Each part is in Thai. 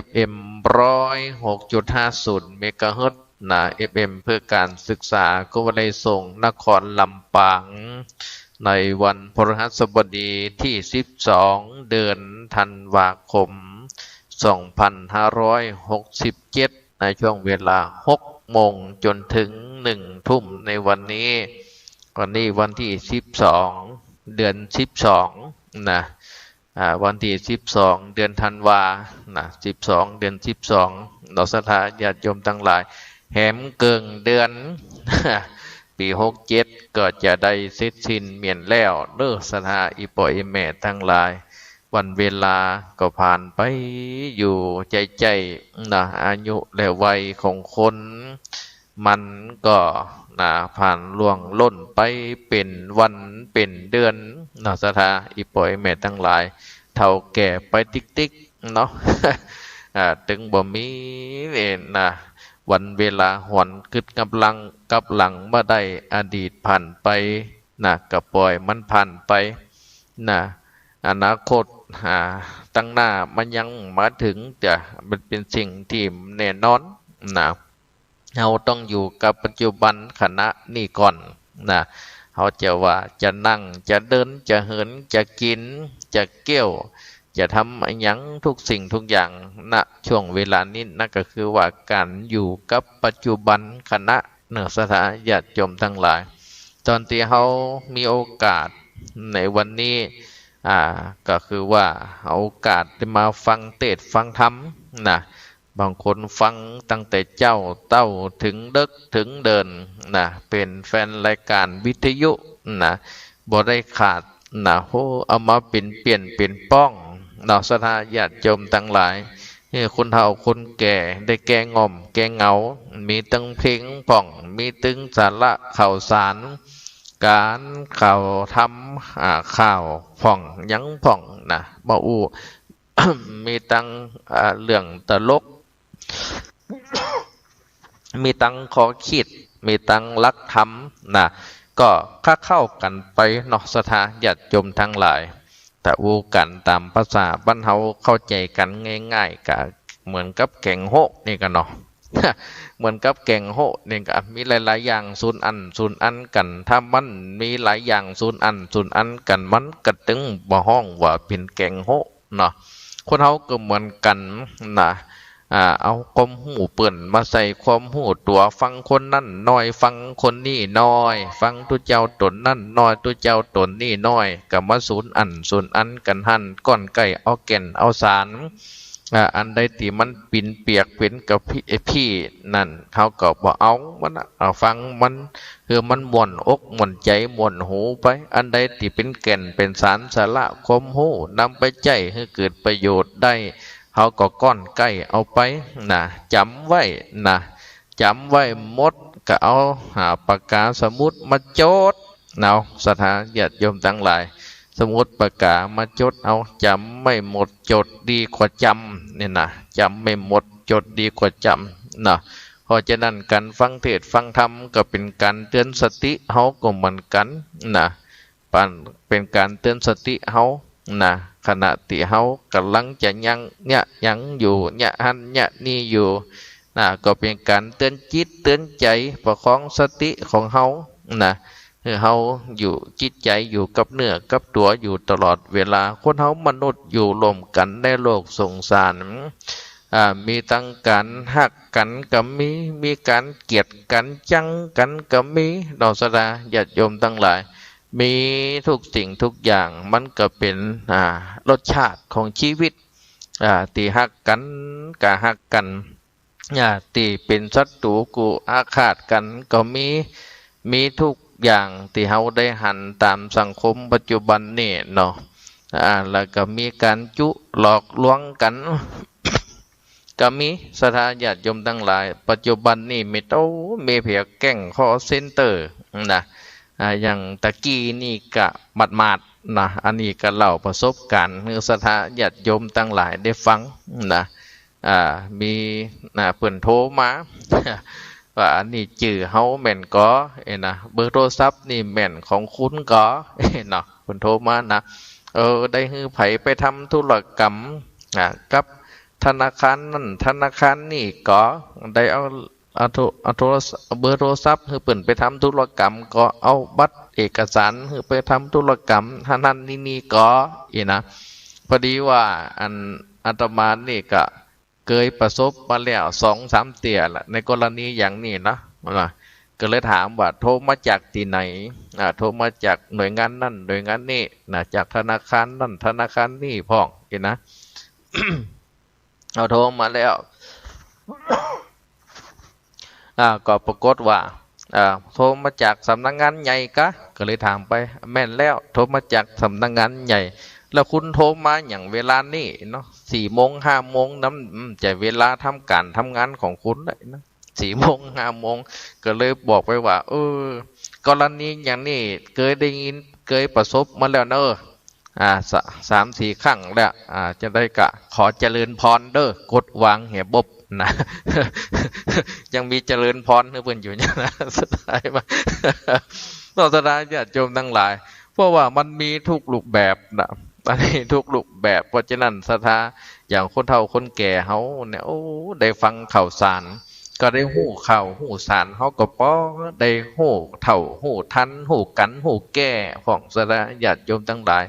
FM 106.50เมกะเฮิรตซ์FM เพื่อการศึกษาก็วิทยาลัยส่งนครลำปางในวันพฤหัสบดีที่12เดือนธันวาคม2567ในช่วงเวลา6 โมงจนถึง1 ทุ่มในวันนี้วันที่12เดือน12นะวันที่12เดือนธันวา12เดือน12เราศรัทธาญาติโยมทั้งหลายแหมเกิงเดือนปี67ก็จะได้เสร็จสิ้นเมียนแล้วเด้อศรัทธาอีป่อยแม่ทั้งหลายวันเวลาก็ผ่านไปอยู่ใจอายุและวัยของคนมันก็ผ่านล่วงล้นไปเป็นวันเป็นเดือนศรัทธาอีป่อยแม่ทั้งหลายเฒ่าแก่ไปติ๊กเนาะถึงบ่มีวันเวลาหวนกึดกับหลังเมื่อใดอดีตผ่านไปก็ปล่อยมันผ่านไปอนาคตตั้งหน้ามันยังมาถึงแต่มันเป็นสิ่งที่แน่นอนเราต้องอยู่กับปัจจุบันขณะนี้ก่อนเขาจะว่าจะนั่งจะเดินจะเหินจะกินจะเกี่ยวจะทำอะไรอย่างทุกสิ่งทุกอย่างช่วงเวลานี้นั่นก็คือว่าการอยู่กับปัจจุบันขณะศรัทธาญาติโยมทั้งหลายตอนที่เขามีโอกาสในวันนี้ก็คือว่าเอาโอกาสได้มาฟังเทศน์ฟังธรรมบางคนฟังตั้งแต่เจ้าเต้าถึงดึกถึงเดินเป็นแฟนรายการวิทยุบ่ได้ขาดโหเอามาเป็นเปลี่ยนเป็นป้องศรัทธาญาติโยมทั้งหลายคนเฒ่าคนแก่ได้แก่ง่อมแก่เหงามีตั้งเพลงป่องมีตึงสาระข่าวสารการข่าวทำข่าวผ่องยังผ่องบ่อู้ มีตั้งเรื่องตลก มีตั้งขอคิดมีตั้งลักธรรมก็เข้ากันไปศรัทธาญาติโยมทั้งหลายแต่อู้กันตามภาษาบ้านเฮาเข้าใจกันง่ายๆก็เหมือนกับแกงโฮะนี่กันเหมือนกับแกงโฮะนี่ก็มีหลายๆอย่างสูนอันกันถ้ามันมีหลายอย่างสูนอันกันมันก็ตึงบ่ฮ้องว่าเป็นแกงโฮะคนเฮาก็เหมือนกันเอาความหูเปิ่นมาใส่ความหูตัวฟังคนนั่นน้อยฟังคนนี่น้อยฟังตุเจ้าตนนั่นน้อยตุเจ้าตนนี่น้อยก็มาสูนอันกันหั่นก้อนไก่เอาแก่นเอาสารอันใดที่มันปิ่นเปียกเป็นกับพี่นั่นเขาก็บ่เอามันฟังมันคือมันม่วนอกม่วนใจม่วนหูไปอันใดที่เป็นแก่นเป็นสารสาระความหูนำไปใจให้เกิดประโยชน์ได้เขาก็ก้อนใกล้เอาไปจำไว้จำไว้หมดก็เอาปากกาสมุดมาจดศรัทธาญาติโยมทั้งหลายสมุดปากกามาจดเอาจำไม่หมดจดดีกว่าจำเนี่ยจำไม่หมดจดดีกว่าจำเพราะฉะนั้นการฟังเทศน์ฟังธรรมก็เป็นการเตือนสติเขาก็เหมือนกันเป็นการเตือนสติเขาขณะที่เขากำลังจะยังอยู่หันนี่อยู่ก็เป็นการเตือนจิตเตือนใจประคองสติของเขาเขาอยู่จิตใจอยู่กับเนื้อกับตัวอยู่ตลอดเวลาคนเขามนุษย์อยู่รวมกันในโลกสงสารมีตั้งการหักกันก็มีการเกลียดกันจังกันก็มีศรัทธาญาติโยมทั้งหลายมีทุกสิ่งทุกอย่างมันก็เป็นรสชาติของชีวิตที่หักกันก็หักกันที่เป็นศัตรูกูอาฆาตกันก็มีทุกอย่างที่เฮาได้หันตามสังคมปัจจุบันนี่แล้วก็มีการจุหลอกลวงกัน ก็มีศรัทธาญาติโยมทั้งหลายปัจจุบันนี่มีเพียงแก๊งคอเซ็นเตอร์อย่างตะกี้นี่ก็หมาดอันนี้ก็เล่าประสบการณ์ให้ศรัทธาญาติโยมทั้งหลายได้ฟังมีเพิ่นโทรมา ว่าอันนี้จื่อเฮาแม่นก็เบอร์โทรศัพท์นี่แม่นของคุณก็เพิ่นโทรมาได้ฮื้อไผไปทำธุรกรรมกับ ธนาคารนั่นธนาคารนี่ก็ได้เอาโทรศัพท์เบอร์โทรศัพท์คือเปิ่นไปทำธุรกรรมก็เอาบัตรเอกสารคือไปทำธุรกรรมท่านั้นนี่ก็อีนะพอดีว่าอันอาตมานี่ก็เคยประสบมาแล้ว2-3 เตี่ยละในกรณีอย่างนี้นะก็เลยถามว่าโทรมาจากที่ไหนโทรมาจากหน่วยงานนั่นหน่วยงานนี่จากธนาคารนั่นธนาคารนี่พ่องเห็นนะ เอาโทรมาแล้วก็ปรากฏว่าโทรมาจากสำนักงานใหญ่กะก็เลยถามไปแม่นแล้วโทรมาจากสำนักงานใหญ่แล้วคุณโทรมาอย่างเวลานี่เนาะ4 โมง 5 โมงน้ำจะเวลาทำการทำงานของคุณได้นะ4 โมง 5 โมงก็เลยบอกไปว่ากรณีอย่างนี้เคยได้ยินเคยประสบมาแล้วเนอะ3-4 ครั้งแล้วจะได้กะขอเจริญพรเด้อกดวางเหียบบนะ ยังมีเจริญพรให้เพื่อนอยู่เนี่ยนะสุดท้ายมาต่อสุดท้ายญาติโยมทั้งหลายเพราะว่ามันมีทุกรูปแบบนะอันนี้ทุกรูปแบบเพราะฉะนั้นศรัทธาอย่างคนเฒ่าคนแก่เขาเนี่ยได้ฟังข่าวสารก็ได้หู้ข่าวหู้สารเขาก็ป้อได้หู้เฒ่าหู้ทันหู้กันหู้แก่ของศรัทธาญาติโยมทั้งหลาย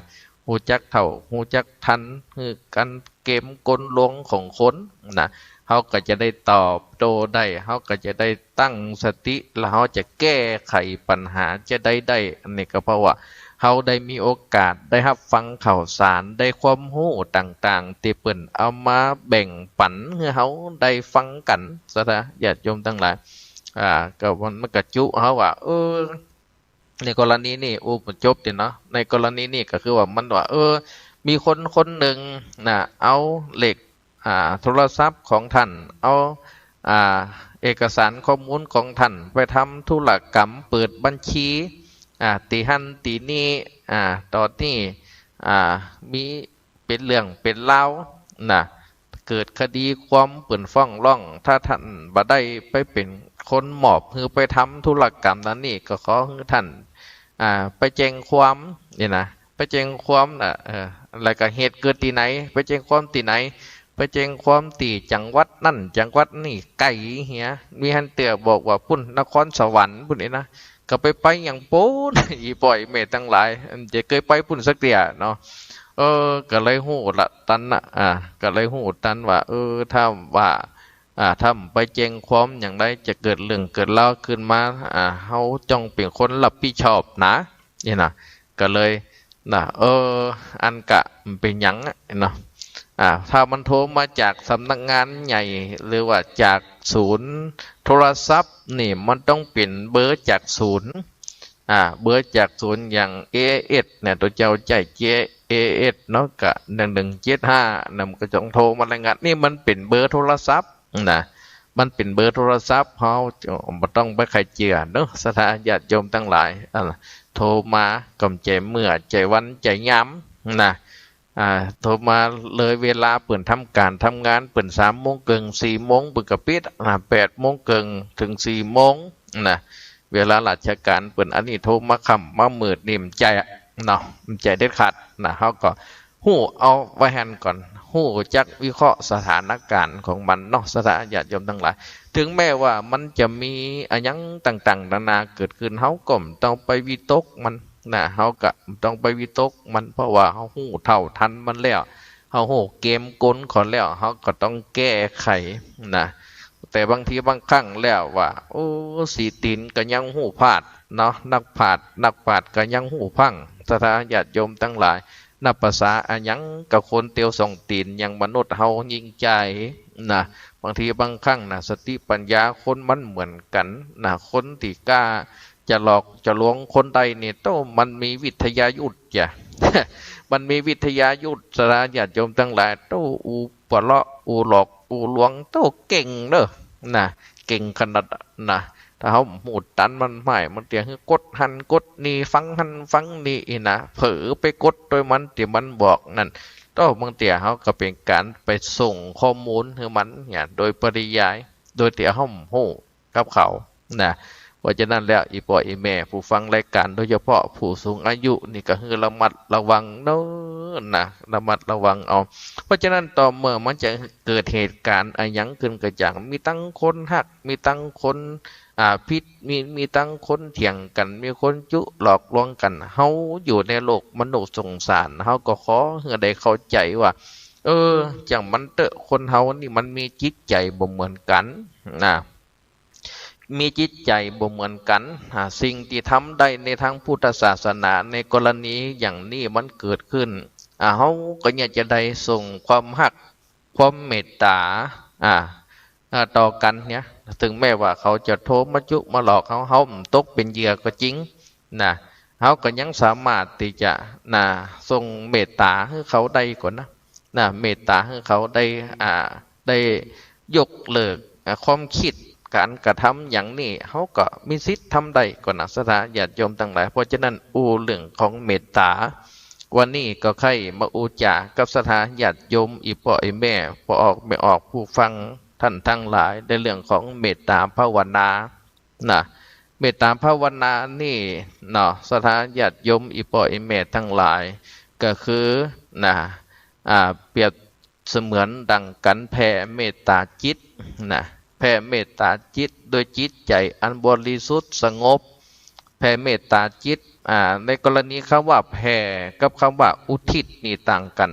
หู้จักเฒ่าหู้จักทันคือกันเกมกลลวงของคนนะเขาก็จะได้ตอบโต้ได้เขาก็จะได้ตั้งสติแล้วเขาจะแก้ไขปัญหาจะได้อันนี้ก็เพราะว่าเขาได้มีโอกาสได้รับฟังข่าวสารได้ความรู้ต่างๆที่เปิ่นเอามาแบ่งปันให้เขาได้ฟังกันซะนะญาติโยมทั้งหลายก็มันกระจุเขาว่าในกรณีนี่มันจบเนาะในกรณีนี่ก็คือว่ามันว่ามีคนหนึ่งเอาเหล็กโทรศัพท์ของท่านเอาเอกสารข้อมูลของท่านไปทำธุรกรรมเปิดบัญชีตีหันตีนี้ตอนนี้มีเป็นเรื่องเป็นเล่าเกิดคดีความเปิ่นฟ้องร้องถ้าท่านบ่ได้ไปเป็นคนหมอบคือไปทำธุรกรรมนั้นนี่ก็ขอให้ท่านไปแจ้งความนี่นะไปแจ้งความอะไรก็เหตุเกิดที่ไหนไปแจ้งความที่ไหนไปแจ้งความตีจังหวัดนั่นจังหวัดนี่ไก่เหียมีฮันเตือบอกว่าพุ่นนครสวรรค์พุ่นนี่นะก็ไปอย่างโป้นอีปล่อยเมตตั้งหลายจะเคยไปพุ่นสักเดียเนาะก็เลยหูละตันก็เลยหูตันว่าถ้าว่าถ้าไปแจ้งความอย่างไรจะเกิดเรื่องเกิดเล่าขึ้นมาเฮาจ้องเป็นคนรับผิดชอบนะนี่นะก็เลยอันกะเป็นหยังเนาะถ้ามันโทรมาจากสำนักงานใหญ่หรือว่าจากศูนย์โทรศัพท์นี่มันต้องเปลี่ยนเบอร์จากศูนย์เบอร์จากศูนย์อย่าง AIS เนี่ยตัวเจ้าใจ AIS เนาะกะ1175นำกระจงโทรมารายงานนี่มันเป็นเบอร์โทรศัพท์มันเป็นเบอร์โทรศัพท์เขาไม่ต้องไปใครเจือเนาะสถานญาติโยมทั้งหลายโทรมากำใจเมื่อใจวันใจย้ำโทรมาเลยเวลาเปิ่นทำการทำงานเปิ่น3 โมงเกิง4 โมงเปิ่นกระปิด8 โมงเกิงถึง4 โมงเวลาราชการเปิ่นอันนี้โทรมาค่ำมามืดนิ่มใจเนาะใจเด็ดขาดเขาก็หู้เอาไว้หันก่อนหู้จักวิเคราะห์สถานการณ์ของมันเนาะสถานญาติโยมทั้งหลายถึงแม้ว่ามันจะมีอะไรต่างๆนานาเกิดขึ้นเขาก็ต้องไปวิตกมันเขาก็ต้องไปวิตกมันเพราะว่าเขาหู้เท่าทันมันแล้วเขาหู้เกมกลขอแล้วเขาก็ต้องแก้ไขแต่บางทีบางครั้งแล้วว่าสีตินก็ยังหู้พลาดเนาะนักปราชญ์ก็ยังหู้พังสถานญาติโยมทั้งหลายนับภาษาอันยังกับคนเตียวส่องตีนยังมนุษย์เฮายิงใจบางทีบางครั้งสติปัญญาคนมันเหมือนกันคนที่กล้าจะหลอกจะลวงคนใดเนี่ยมันมีวิทยายุทธ์จ้ะ มันมีวิทยายุทธ์สถานญาติโยมทั้งหลายอูปะเลาะอูหลอกอูลวงเก่งเด้อเก่งขนาดถ้าเขาหมุดตันมันไม่มันเตียงกดหันกดนี่ฟังหันฟังนี่เผลอไปกดโดยมันที่มันบอกนั่นบางเตียเขาก็เป็นการไปส่งข้อมูลให้มันโดยปริยายโดยเตียเขาหูกับเขา เพราะฉะนั้นแล้วอีพ่ออีแม่ผู้ฟังรายการโดยเฉพาะผู้สูงอายุนี่ก็คือระมัดระวังเนาะนะระมัดระวังเอาเพราะฉะนั้นต่อเมื่อมันจะเกิดเหตุการณ์อะไรหยังขึ้นก็อย่างมีตั้งคนหักมีตั้งคนพิษมีตั้งคนเถียงกันมีคนจุหลอกลวงกันเฮาอยู่ในโลกมนุษย์สงสารเฮาก็ขอให้ได้เข้าใจว่าจังมันเตอะคนเฮานี่มันมีจิตใจบ่เหมือนกันนะมีจิตใจบ่เหมือนกันสิ่งที่ทำได้ในทางพุทธศาสนาในกรณีอย่างนี้มันเกิดขึ้นเฮาก็อยากจะได้ส่งความฮักความเมตตาต่อกันเนี่ยถึงแม้ว่าเขาจะโทรมาจุมาหลอกเฮาตกเป็นเหยื่อก็จริงนะเฮาก็ยังสามารถที่จะส่งเมตตาให้เขาได้ก่อนนะเมตตาให้เขาได้ยกเลิกความคิดการกระทำอย่างนี้เขาก็มีสิทธิ์ทำได้ก่อนนะสถาญาติโยมทั้งหลายเพราะฉะนั้นเรื่องของเมตตาวันนี้ก็ใครมาจากับสถาญาติโยมอีพ่ออีแม่พอออกไม่ออกผู้ฟังท่านทั้งหลายในเรื่องของเมตตาภาวนาเมตตาภาวนานี่สถาญาติโยมอีพ่ออีแม่ทั้งหลายก็คือเปรียบเสมือนดังกันแผ่เมตตาจิตแผ่เมตตาจิตโดยจิตใจอันบริสุทธิ์สงบแผ่เมตตาจิตในกรณีคำว่าแผ่กับคำว่าอุทิศนี่ต่างกัน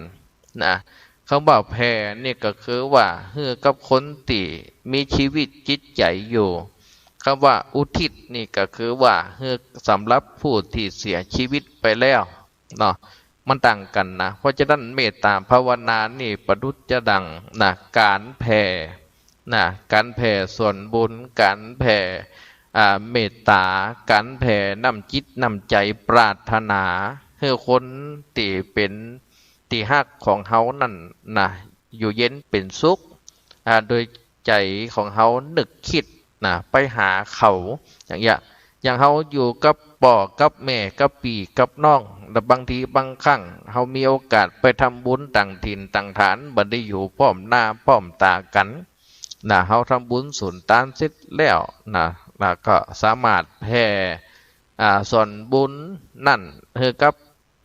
คำว่าแผ่นี่ก็คือว่าเฮือกับคนที่มีชีวิตจิตใจอยู่คำว่าอุทิศนี่ก็คือว่าเฮือสำหรับผู้ที่เสียชีวิตไปแล้วมันต่างกันนะเพราะฉะนั้นเมตตาภาวนานี่ประดุจจะดังการแผ่การแผ่ส่วนบุญการแผ่เมตตาการแผ่น้ำจิตน้ำใจปรารถนาให้คนที่เป็นที่ฮักของเฮานั่นอยู่เย็นเป็นสุขโดยใจของเฮานึกคิดไปหาเขาอย่างเฮาอยู่กับป่อกับแม่กับปีกับน้องแต่บางทีบางครั้งเฮามีโอกาสไปทำบุญต่างถิ่นต่างฐานบัดได้อยู่พร้อมหน้าพร้อมตากันเฮาทำบุญสุนทานเสร็จแล้วก็สามารถแผ่ส่วนบุญนั่นให้กับ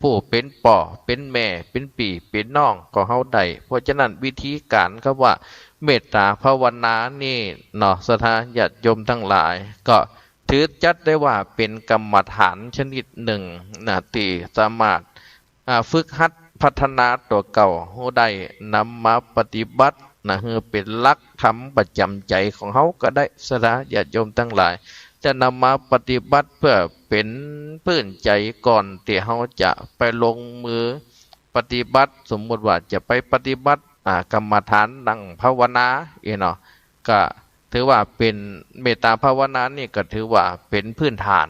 ผู้เป็นป่อเป็นแม่เป็นปีเป็นน้องก็เฮาได้เพราะฉะนั้นวิธีการก็ว่าเมตตาภาวนานี่สถาญาติโยมทั้งหลายก็ถือจัดได้ว่าเป็นกรรมฐานชนิดหนึ่งที่สามารถฝึกหัดพัฒนาตัวเก่าให้ได้นำมาปฏิบัติเพื่อเป็นหลักธรรมประจำใจของเขาก็ได้สถาญาติโยมทั้งหลายจะนำมาปฏิบัติเพื่อเป็นพื้นใจก่อนที่เขาจะไปลงมือปฏิบัติสมมติว่าจะไปปฏิบัติกรรมฐานนั่งภาวนาก็ถือว่าเป็นเมตตาภาวนานี่ก็ถือว่าเป็นพื้นฐาน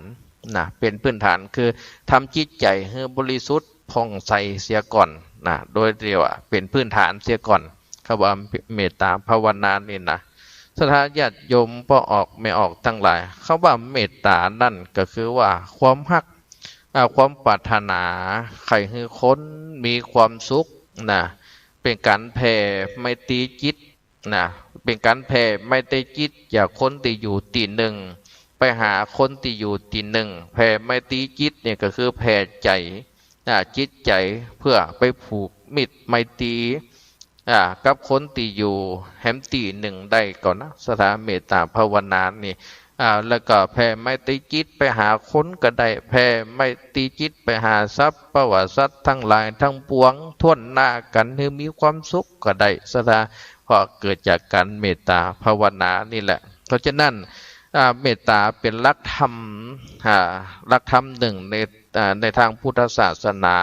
เป็นพื้นฐานคือทำจิตใจให้บริสุทธิ์ผ่องใสเสียก่อนโดยเรียกว่าเป็นพื้นฐานเสียก่อนคำว่าเมตตาภาวนานี่สถาญาติโยมพอออกไม่ออกทั้งหลายคำว่าเมตตานั่นก็คือว่าความฮักความปรารถนาใครให้คนมีความสุขเป็นการแผ่ไมตรีจิตเป็นการแผ่ไมตรีจิตจากคนที่อยู่ตีหนึ่งไปหาคนที่อยู่ตีหนึ่งแผ่ไมตรีจิตเนี่ยก็คือแผ่ใจจิตใจเพื่อไปผูกมิตรไมตรีกับคนที่อยู่แฮมตีหนึ่งได้ก่อนสถาเมตตาภาวนานี่แล้วก็แผ่ไมตรีจิตไปหาคนก็ได้แผ่ไมตรีจิตไปหาทรัพย์ประวัติสัตว์ทั้งหลายทั้งปวงท่วนหน้ากันให้มีความสุขก็ได้สถาเพราะเกิดจากการเมตตาภาวนานี่แหละเพราะฉะนั้นเมตตาเป็นหลักธรรมหนึ่งในทางพุทธศาสนา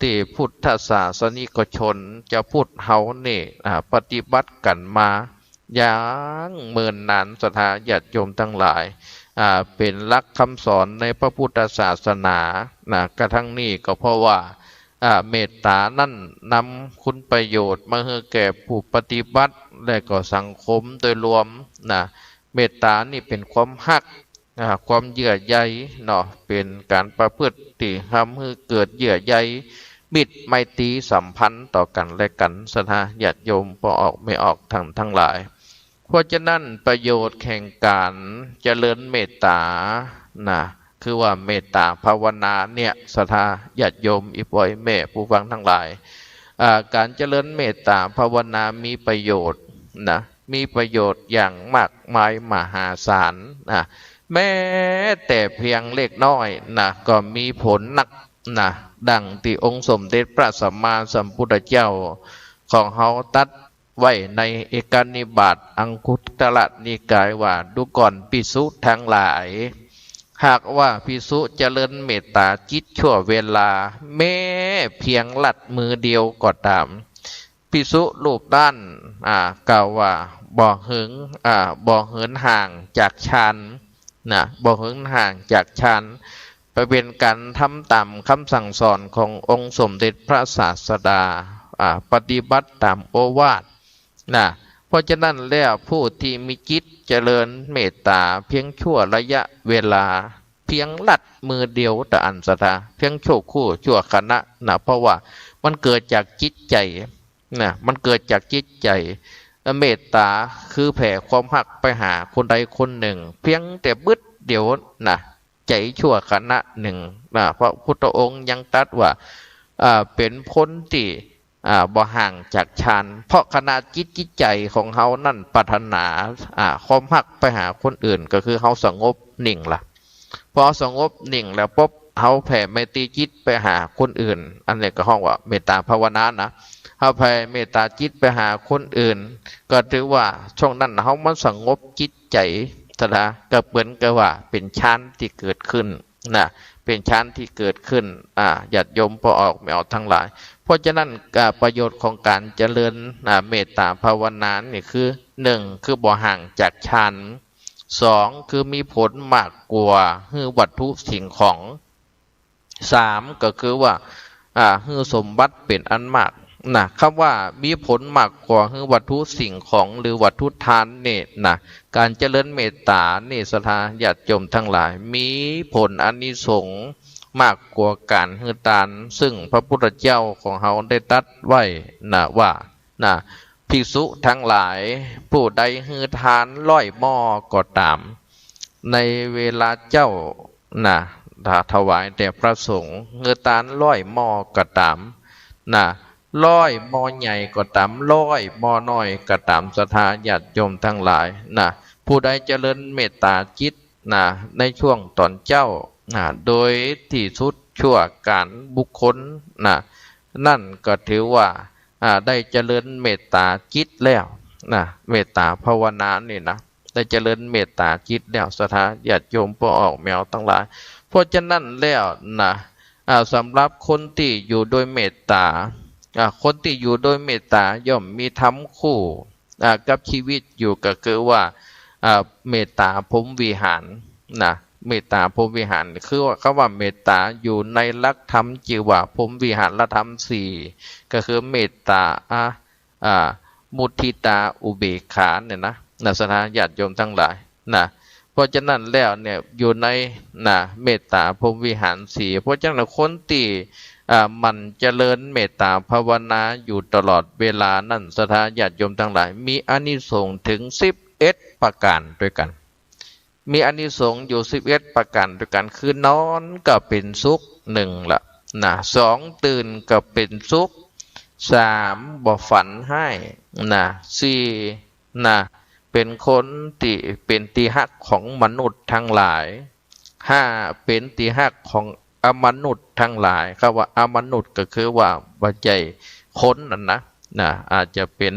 ที่พุทธศาสนิกชนจะพูดเฮานี่ปฏิบัติกันมาอย่างเมินนานสถาญาติโยมทั้งหลายเป็นหลักคำสอนในพระพุทธศาสนากระทั่งนี้ก็เพราะว่าเมตตานั่นนำคุณประโยชน์มาให้แก่ผู้ปฏิบัติและก็สังคมโดยรวมเมตตานี่เป็นความฮักความเยื่อใยเป็นการประพฤติที่ทำให้เกิดเยื่อใยมิตรไมตรีสัมพันธ์ต่อกันและกันสถาญาติโยมพอออกไม่ออกทั้งหลายเพ เพราะฉะนั้นประโยชน์แห่งการเจริญเมตตานะคือว่าเมตตาภาวนาเนี่ยศรัทธาญาติโยมอีป่อยแม่ผู้ฟังทั้งหลายการเจริญเมตตาภาวนามีประโยชน์นะมีประโยชน์อย่างมากมายมหาศาลนะแม้แต่เพียงเล็กน้อยนะก็มีผลนักนะดังที่องค์สมเด็จพระสัมมาสัมพุทธเจ้าของเฮาตัดไว้ในเอกนิบาตอังคุตรนิกายว่าดูก่อนภิกษุทั้งหลายหากว่าภิกษุเจริญเมตตาจิตชั่วเวลาแม้เพียงลัดมือเดียวก็ตามภิกษุรูปด้านกล่าวว่าบ่เหินห่างจากฌานนะบ่เหินห่างจากฌานไปเป็นการทำตามคำสั่งสอนขององค์สมเด็จพระศาสดาปฏิบัติตามโอวาทนะเพราะฉะนั้นแล้วผู้ที่มีจิตเจริญเมตตาเพียงชั่วระยะเวลาเพียงลัดมือเดียวแต่อันสถาเพียงชั่วคู่ชั่วขณะนะเพราะว่ามันเกิดจากจิตใจนะมันเกิดจากจิตใจเมตตาคือแผ่ความหักไปหาคนใดคนหนึ่งเพียงแต่บึดเดียวนะใจชั่วขณะหนึ่งนะพระพุทธองค์ยังตรัสว่าเป็นพ้นที่บ่ห่างจากฌานเพราะขณะจิตใจของเขานั่นปรารถนาความหักไปหาคนอื่นก็คือเขาสงบนิ่งละพอสงบนิ่งแล้วปุ๊บเขาแผ่เมตตาจิตไปหาคนอื่นอันนี้ก็ห้องว่าเมตตาภาวนานะเขาแผ่เมตตาจิตไปหาคนอื่นก็ถือว่าช่วงนั้นเขามันสงบจิตใจนะก็เหมือนกับว่าเป็นฌานที่เกิดขึ้นนะเป็นฌานที่เกิดขึ้นญาติโยมพอออกไม่ออกทั้งหลายเพราะฉะนั้นประโยชน์ของการเจริญเมตตาภาวนาเนี่ยคือหนึ่งคือบ่ห่างจากฌานสองคือมีผลมากกว่าคือวัตถุสิ่งของสามก็คือว่าคือสมบัติเป็นอันมากนะคำว่ามีผลมากกว่าคือวัตถุสิ่งของหรือวัตถุทานเนี่ยนะการเจริญเมตตาเนี่ยศรัทธาญาติโยมทั้งหลายมีผลอานิสงส์มากกว่าการฮือทานซึ่งพระพุทธเจ้าของเขาได้ตรัสไว้นะว่านะภิกษุทั้งหลายผู้ใดฮือทานร้อยหม้อก็ตามในเวลาเจ้านะถวายแด่พระสงฆ์ฮือทานร้อยหม้อก็ตามนะร้อยหม้อใหญ่ก็ตามร้อยหม้อน้อยก็ตามศรัทธาญาติโยมทั้งหลายนะผู้ใดเจริญเมตตาจิตนะในช่วงตอนเจ้าโดยที่สุดชั่วการบุคคลนั่นก็ถือว่าได้เจริญเมตตาจิตแล้วเมตตาภาวนานี่นะได้เจริญเมตตาจิตแล้วศรัทธาญาติโยมพ่อออกแมวทั้งหลายเพราะฉะนั้นแล้วสำหรับคนที่อยู่โดยเมตตาคนที่อยู่โดยเมตตาย่อมมีธรรมคู่กับชีวิตอยู่ก็คือว่าเมตตาพรหมวิหารเมตตาพรหมวิหารคือว่าคำว่าเมตตาอยู่ในหลักธรรมจิว่าพรหมวิหารธรรมสี่ก็คือเมตตามุทิตาอุเบกขาเนี่ยนะศรัทธาญาติโยมทั้งหลายเพราะฉะนั้นแล้วเนี่ยอยู่ในเมตตาพรหมวิหารสี่เพราะฉะนั้นคนที่มันเจริญเมตตาภาวนาอยู่ตลอดเวลานั่นศรัทธาญาติโยมทั้งหลายมีอานิสงส์ถึง11ประการด้วยกันมีอานิสงส์อยู่11ประการด้วยกันคือนอนก็เป็นสุขหนึ่งละสองตื่นก็เป็นสุขสามบ่ฝันให้สี่เป็นคนที่เป็นที่ฮักของมนุษย์ทั้งหลายห้าเป็นที่ฮักของอมนุษย์ทั้งหลายคำว่าอมนุษย์ก็คือว่าปัจจัยคนนั่นนะอาจจะเป็น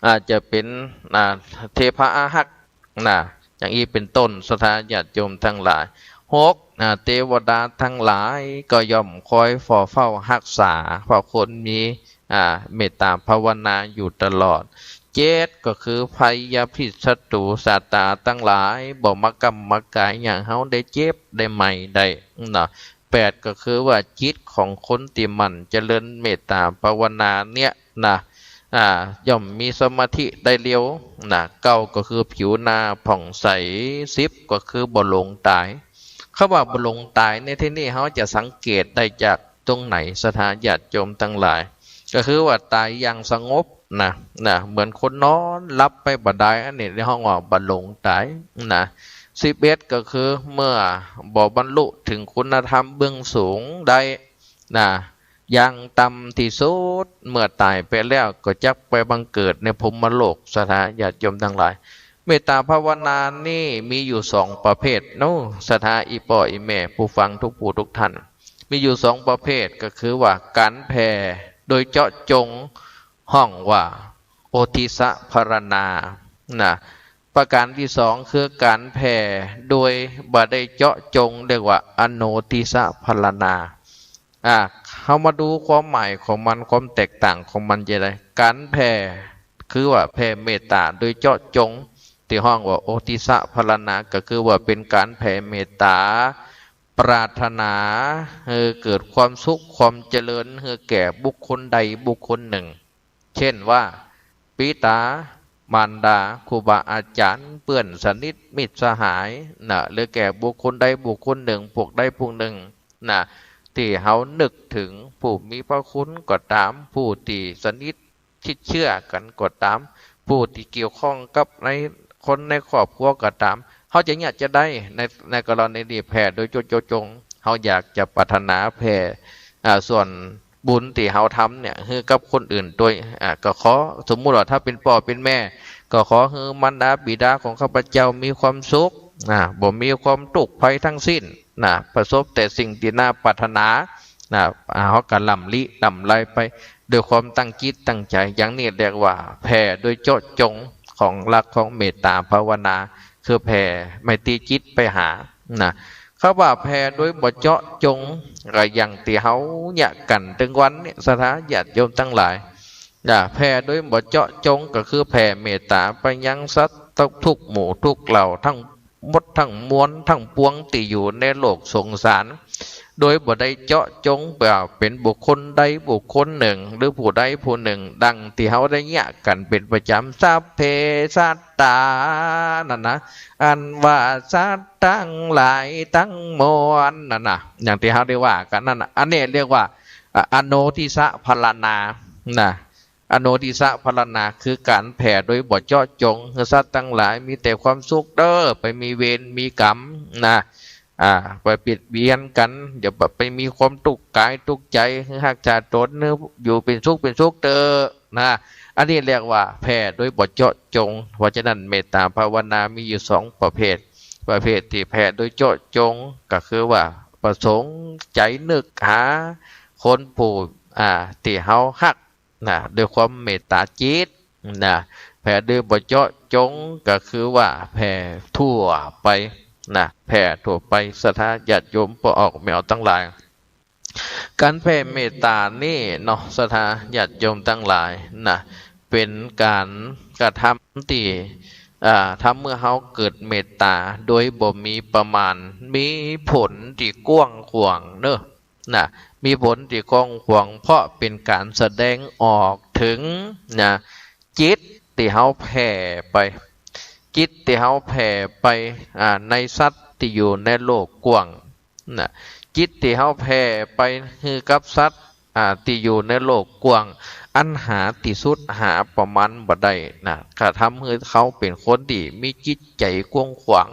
อาจจะเป็นเทพะอาหักอย่างนี้เป็นต้นศรัทธาญาติโยมทั้งหลายหกเทวดาทั้งหลายก็ย่อมคอยฝ่อเฝ้ารักษาเพราะคนมีเมตตาภาวนาอยู่ตลอดเจ็ดก็คือภัยยาพิษศัตรูสาตาทั้งหลายบ่มากรรมมากายอย่างเฮาได้เจ็บได้ใหม่ได้แปดก็คือว่าจิตของคนที่มันเจริญเมตตาภาวนาเนี่ยย่อมมีสมาธิได้เร็วเก้าก็คือผิวหน้าผ่องใส10ก็คือบ่หลงตายเขาว่าบ่หลงตายในที่นี้เขาจะสังเกตได้จากตรงไหนศรัทธาญาติโยมทั้งหลายก็คือว่าตายอย่างสงบ เหมือนคนนอนหลับไปบ่ได้อันนี้ในห้องว่าบรรลงตายนะ11ก็คือเมื่อบ่บรรลุถึงคุณธรรมเบื้องสูงได้นะอย่างต่ำที่สุดเมื่อตายไปแล้วก็จักไปบังเกิดในพรหมโลกสถาญาติโยมทั้งหลายเมตตาภาวนานี่มีอยู่สองประเภทนู้สถาอีป่ออีแม่ผู้ฟังทุกผู้ทุกท่านมีอยู่สองประเภทก็คือว่าการแผ่โดยเจาะจงห้องว่าโอทิสะภารณานะประการที่สองคือการแผ่โดยบ่ได้เจาะจงเรียกว่าอโนติสะภารณาเข้ามาดูความหมายของมันความแตกต่างของมันจะได้การแผ่คือว่าแผ่เมตตาโดยเจาะจงที่ห้องว่าโอติสะภารณาก็คือว่าเป็นการแผ่เมตตาปรารถนาให้เกิดความสุขความเจริญให้แก่บุคคลใดบุคคลหนึ่งเช่นว่าปิตามารดาครูบาอาจารย์เพื่อนสนิทมิตรสหายหรือแก่บุคคลใดบุคคลหนึ่งพวกใดพวกหนึ่งที่เขานึกถึงผู้มีพระคุณก็ตามผู้ที่สนิทชิดเชื่อกันก็ตามผู้ที่เกี่ยวข้องกับในคนในครอบครัวก็ตามเขาจะอยากจะได้ในกรณีนี้แผ่โดยจงเขาอยากจะปรารถนาแผ่ส่วนบุญที่เขาทำเนี่ยคือกับคนอื่นโดยก็ขอสมมุติว่าถ้าเป็นพ่อเป็นแม่ก็ขอให้มารดาบิดาของข้าพเจ้ามีความสุขบ่มีความทุกข์ภัยทั้งสิ้นประสบแต่สิ่งที่น่าปรารถนาเขาก็ลำลิลำไรไปด้วยความตั้งจิตตั้งใจอย่างนี้เรียกว่าแผ่โดยเจาะจงของหลักของเมตตาภาวนาคือแผ่ไม่ตีจิตไปหาเขาว่าแผ่โดยบ่เจาะจงก็อย่างที่เขาเนี่ยกันถึงวันนี้สถาญาติโยมทั้งหลายแผ่โดยบ่เจาะจงก็คือแผ่เมตตาไปยังสัตว์ทุกหมู่ทุกเหล่าทั้งหมดทั้งมวลทั้งปวงที่อยู่ในโลกสงสารโดยบ่ได้เจาะจงเปล่าเป็นบุคคลใดบุคคลหนึ่งหรือผู้ใดผู้หนึ่งดังที่เขาได้เนี่ยกันเป็นประจำสัพเพสัตตาอันว่าสัตว์ทั้งหลายทั้งมวลอย่างที่เขาได้ว่ากันอันนี้เรียกว่าอโนทิสะภารณาอโนทิสะภารณาคือการแผ่โดยบ่เจาะจงให้สัตว์ทั้งหลายมีแต่ความสุขเด้อไปมีเวรมีกรรมไปปิดเบียนกันอย่าไปมีความตุกกายตุกใจหักจาตนเนื้ออยู่เป็นสุขเด้ออันนี้เรียกว่าแผ่โดยบ่เจาะจงเพราะฉะนั้นเมตตาภาวนามีอยู่สองประเภทที่แผ่โดยเจาะจงก็คือว่าประสงค์ใจนึกหาคนผู้ที่เฮาฮักด้วยความเมตตาจิตแผ่โดยบ่เจาะจงก็คือว่าแผ่ทั่วไปแผ่ทั่วไปสถาญาติโยมพอออกแมวทั้งหลายการแผ่เมตตานี่สถาญาติโยมทั้งหลายเป็นการกระทำที่ทำเมื่อเขาเกิดเมตตาโดยบ่มีประมาณมีผลที่กว้างขวางมีผลที่กว้างขวางเพราะเป็นการแสดงออกถึงจิตที่เขาแผ่ไปจิตที่เขาแผ่ไปในสัตว์ที่อยู่ในโลกกว้างจิตที่เขาแผ่ไปคือกับสัตว์ที่อยู่ในโลกกว้างอันหาที่สุดหาประมาณบ่ได้กระทำให้เขาเป็นคนที่มีจิตใจกว้างขวาง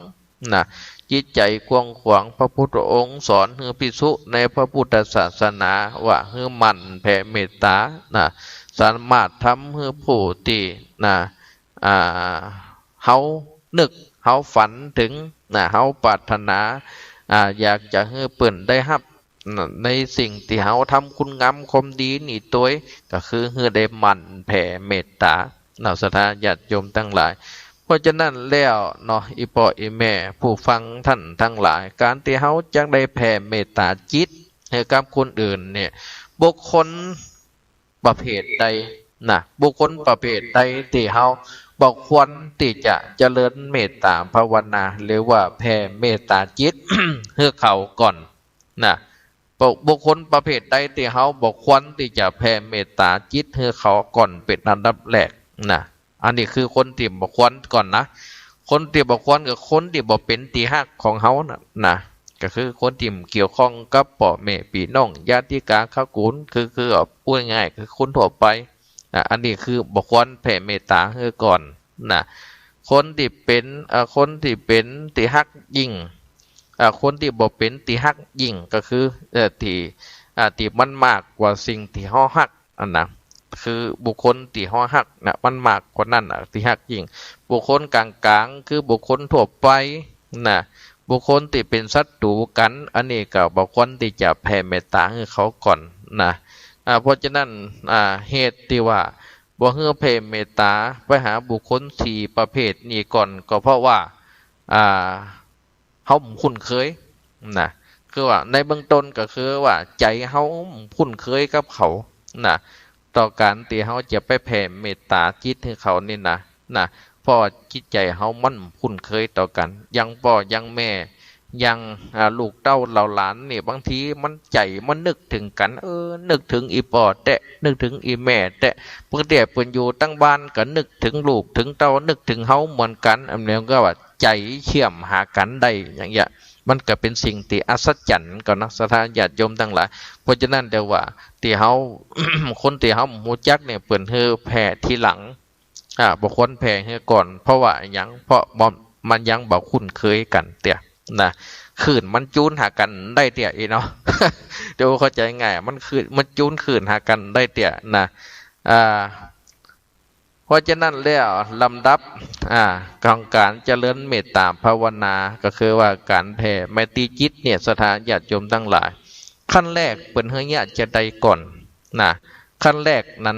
จิตใจกว้างขวางพระพุทธองค์สอนให้ภิกษุในพระพุทธศาสนาว่าให้มันแผ่เมตตาสามารถทำให้ผู้ที่เขานึกเขาฝันถึงเขาปรารถนาอยากจะให้เปิ่นได้รับในสิ่งที่เขาทำคุณงามความดีนี่ตัวก็คือให้ได้มันแผ่เมตตาสถาญาติโยมทั้งหลายเพราะฉะนั้นแล้วอีพ่ออีแม่ผู้ฟังท่านทั้งหลายการที่เขาจะได้แผ่เมตตาจิตให้กับคนอื่นเนี่ยบุคคลประเภทใดบุคคลประเภทใดที่เขาบอกควรที่จะเจริญเมตตาภาวนาหรือว่าแผ่เมตตาจิต ให้เขาก่อนบุคคลประเภทใดที่เขาบอกควรที่จะแผ่เมตตาจิตให้เขาก่อนเป็นอันดับแรกอันนี้คือคนที่บอกควรก่อนคนที่บอกควรกับคนที่บอกเป็นที่ฮักของเขาก็คือคนที่เกี่ยวข้องกับพ่อแม่พี่น้องญาติกาข้ากุนคือพูดง่ายคือคนทั่วไป อันนี้คือบุคคลแผ่เมตตาให้ก่อนนะคนที่เป็นคนที่เป็นที่ฮักยิ่งคนที่บ่เป็นที่ฮักยิ่งก็คือที่มันมากกว่าสิ่งที่เฮาฮักอันนะคือบุคคลที่เฮาฮักนะมันมากกว่านั้นที่ฮักยิ่งบุคคลกลางๆคือบุคคลทั่วไปนะบุคคลที่เป็นศัตรูกันอันนี้ก็บุคคลที่จะแผ่เมตตาให้เขาก่อนนะเพราะฉะนั้นเหตุที่ว่าบ่ฮือแผ่เมตตาไปหาบุคคลสี่ประเภทนี้ก่อนก็เพราะว่าอ่าเฮาคุ้นเคยนะคือว่าในเบื้องต้นก็คือว่าใจเฮาคุ้นเคยกับเขานะต่อการที่เฮาจะไปแผ่เมตตาจิตให้เขานี่นะเพราะจิตใจเฮามันคุ้นเคยต่อกันยังพ่อยังแม่ยังลูกเต้าเหล่าหลานนี่บางทีมันใจมันนึกถึงกันนึกถึงอีป่อแตะนึกถึงอีแม่แตะเพิ่นแต่เพิ่นอยู่ตั้งบ้านก็นึกถึงลูกถึงเต้านึกถึงเฮาเหมือนกันอันนี้ก็ว่าใจเชื่อมหากันได้อย่างเงี้ยมันก็เป็นสิ่งที่อัศจรรย์ก่อนนะสถานญาติโยมทั้งหลายเพราะฉะนั้นเดี๋ยวว่าที่เฮา คนที่เฮาฮู้จักเนี่ยเปิ้นเฮือแผ่ทีหลังบ่ควรแผ่เฮือก่อนเพราะว่าหยังเพราะมันยังบ่คุ้นเคยกันเตี่ยนะคืนมันจูนหากันได้เตี่ยอีเนาะ เดี๋ยวเข้าใจง่ายมันคืนมันจูนคืนหากันได้เตี่ยนะอ่าเพราะฉะนั้นแล้วลำดับของการเจริญเมตตาภาวนาก็คือว่าการแผ่ไมตรีจิตเนี่ยสถานญาติโยมทั้งหลายขั้นแรกเปิ่นเฮือญาติจะได้ก่อนนะขั้นแรกนั้น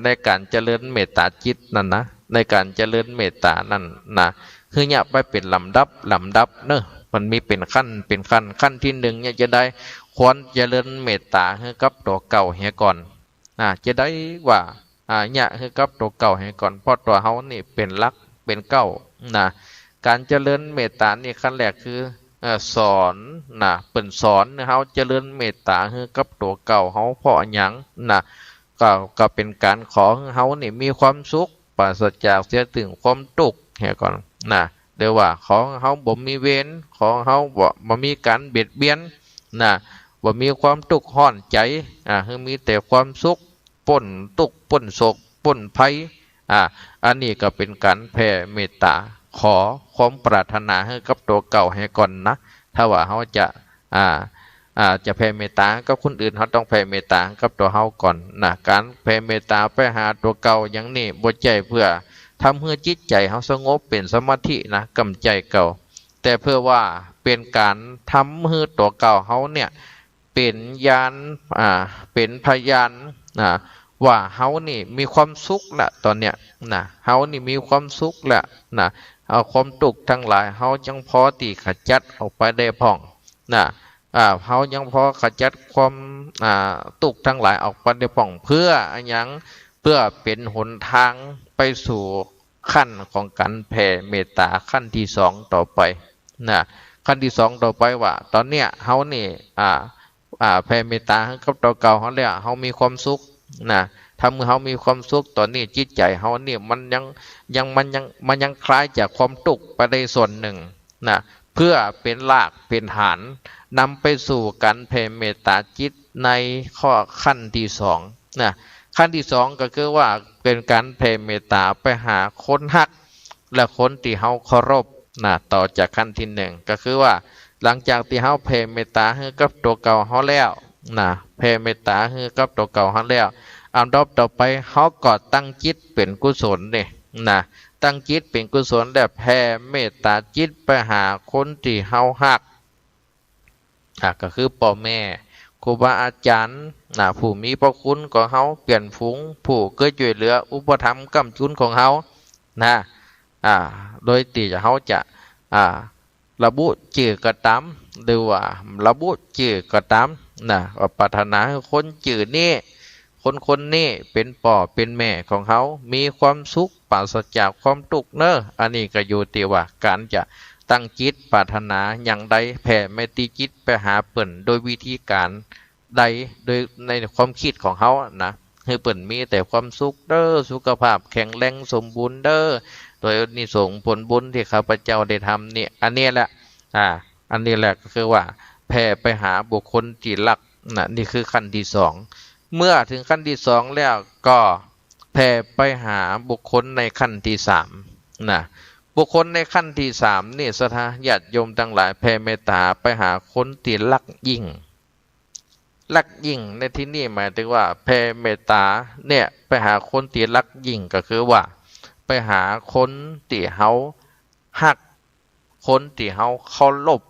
ในการเจริญเมตตาจิตนั่นนะในการเจริญเมตตานั่นนะเฮือญาติไปเป็นลำดับเนอะมันมีเป็นขั้นที่หนึ่งเนี่ยจะได้ควรเจริญเมตตาให้กับตัวเก่าเฮียก่อนจะได้ว่าเนี่ยคือกับตัวเก่าให้ก่อนเพราะตัวเฮานี่เป็นรักเป็นเก่านะการเจริญเมตตานี่ขั้นแรกคือสอนเป็นสอนเฮาเจริญเมตตาให้กับตัวเก่าเฮาเพราะหยังนะก็เป็นการขอให้เฮานี่มีความสุขปราศจากเสียถึงความทุกข์ให้ก่อนเดี๋ยวว่าขอให้เฮาบ่มีเวรขอให้เฮาบ่มีการเบียดเบียนบ่มีความทุกข์ร้อนใจให้มีแต่ความสุขป่นตุกป่นโศกป่นภัยอันนี้ก็เป็นการแผ่เมตตาขอความปรารถนาให้กับตัวเก่าให้ก่อนนะถ้าว่าเขาจะแผ่เมตตากับคนอื่นเขาต้องแผ่เมตตากับตัวเขาก่อนการแผ่เมตตาไปหาตัวเก่าอย่างนี้บ่ใจเพื่อทำให้จิตใจเขาสงบเป็นสมาธิกำใจเก่าแต่เพื่อว่าเป็นการทำให้ตัวเก่าเขาเนี่ยเป็นยานเป็นพยานว่าเฮานี่มีความสุขละตอนเนี้ยเฮานี่มีความสุขละเอาความทุกข์ทั้งหลายเฮาจังพอที่ขจัดออกไปได้พ่องเฮายังพอขจัดความทุกข์ทั้งหลายออกไปได้พ่องเพื่ออันยังเพื่อเป็นหนทางไปสู่ขั้นของการแผ่เมตตาขั้นที่สองต่อไปขั้นที่สองต่อไปว่าตอนเนี้ยเฮานี่แผ่เมตตาให้กับตัวเก่าเขาเลยเขามีความสุขทำให้เขามีความสุขตอนนี้จิตใจเขาเนี่ยมันยังคล้ายจากความทุกข์ไปในส่วนหนึ่งเพื่อเป็นรากเป็นฐานนำไปสู่การแผ่เมตตาจิตในข้อขั้นที่สองขั้นที่สองก็คือว่าเป็นการแผ่เมตตาไปหาคนฮักและคนที่เขาเคารพต่อจากขั้นที่หนึ่งก็คือว่าหลังจากที่เฮาแผ่เมตตาให้กับตัวเก่าเฮาแล้วแผ่เมตตาให้กับตัวเก่าเฮาแล้วอันดับต่อไปเฮาก็ตั้งจิตเป็นกุศลนี่ตั้งจิตเป็นกุศลแล้วแผ่เมตตาจิตไปหาคนที่เฮาฮักก็คือพ่อแม่ครูบาอาจารย์ผู้มีพระคุณของเฮาเปลี่ยนฝูงผู้เคยช่วยเหลืออุปถัมภ์ค้ำจุนของเฮาโดยที่เฮาจะระบุชื่อกระตำหรือว่าระบุชื่อกระตำปรารถนาให้คนชื่อนี้คนนี้เป็นพ่อเป็นแม่ของเขามีความสุขปราศจากความทุกข์เนอะอันนี้ก็อยู่ที่ว่าการจะตั้งจิตปรารถนาอย่างใดแผ่เมตตาจิตไปหาเปิ่นโดยวิธีการใดโดยในความคิดของเขาให้เปิ่นมีแต่ความสุขเด้อสุขภาพแข็งแรงสมบูรณ์เด้อโดยนิสงผลบุญที่ข้าพเจ้าได้ทำนี่อันนี้แหละอันนี้แหละก็คือว่าแผ่ไปหาบุคคลที่รักนี่คือขั้นที่สองเมื่อถึงขั้นที่สองแล้วก็ แผ่ไปหาบุคคลในขั้นที่สามนะบุคคลในขั้นที่สามนี่สถาญาติโยมทั้งหลายแผ่เมตตาไปหาคนที่รักยิ่งรักยิ่งในที่นี่หมายถึงว่าแผ่เมตตาเนี่ยไปหาคนที่รักยิ่งก็คือว่าไปหาคนที่เฮาฮักคนที่เฮาเคารพ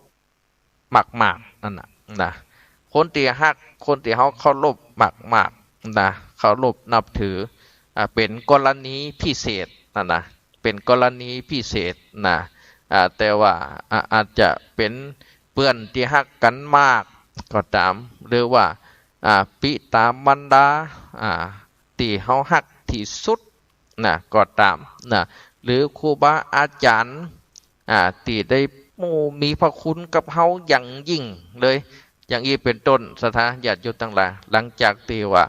มากๆนั่นนะคนที่ฮักคนที่เฮาเคารพมากๆนะเคารพนับถือเป็นกรณีพิเศษนะเป็นกรณีพิเศษนะแต่ว่าอาจจะเป็นเพื่อนที่ฮักกันมากก็ตามหรือว่าปิตามารดาที่เฮาฮักที่สุดนะก็ตามนะหรือครูบาอาจารย์ที่ได้มีพระคุณกับเฮาอย่างยิ่งเลยอย่างนี้เป็นต้นสถาญาติโยมทั้งหลายหลังจากที่ว่า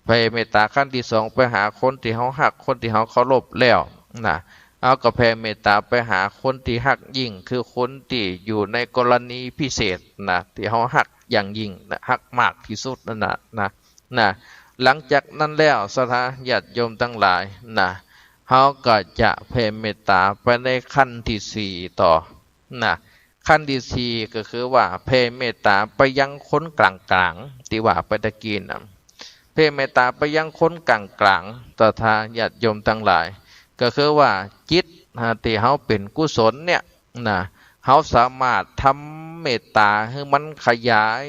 ไปเมตตาขั้นที่สองไปหาคนที่เฮาฮักคนที่เฮาเคารพแล้วนะเอาก็แผ่เมตตาไปหาคนที่ฮักยิ่งคือคนที่อยู่ในกรณีพิเศษนะที่เฮาฮักอย่างยิ่งนะฮักมากที่สุดนั่นนะหลังจากนั้นแล้วสถาญาติโยมทั้งหลายนะเขาก็จะแผ่เมตตาไปในขั้นที่สี่ต่อนะขั้นที่สี่ก็คือว่าแผ่เมตตาไปยังคนกลางๆที่ว่าไปตะกี้นะแผ่เมตตาไปยังคนกลางๆสถาญาติโยมทั้งหลายก็คือว่าจิตที่เขาเป็นกุศลเนี่ยนะเขาสามารถทำเมตตาให้มันขยาย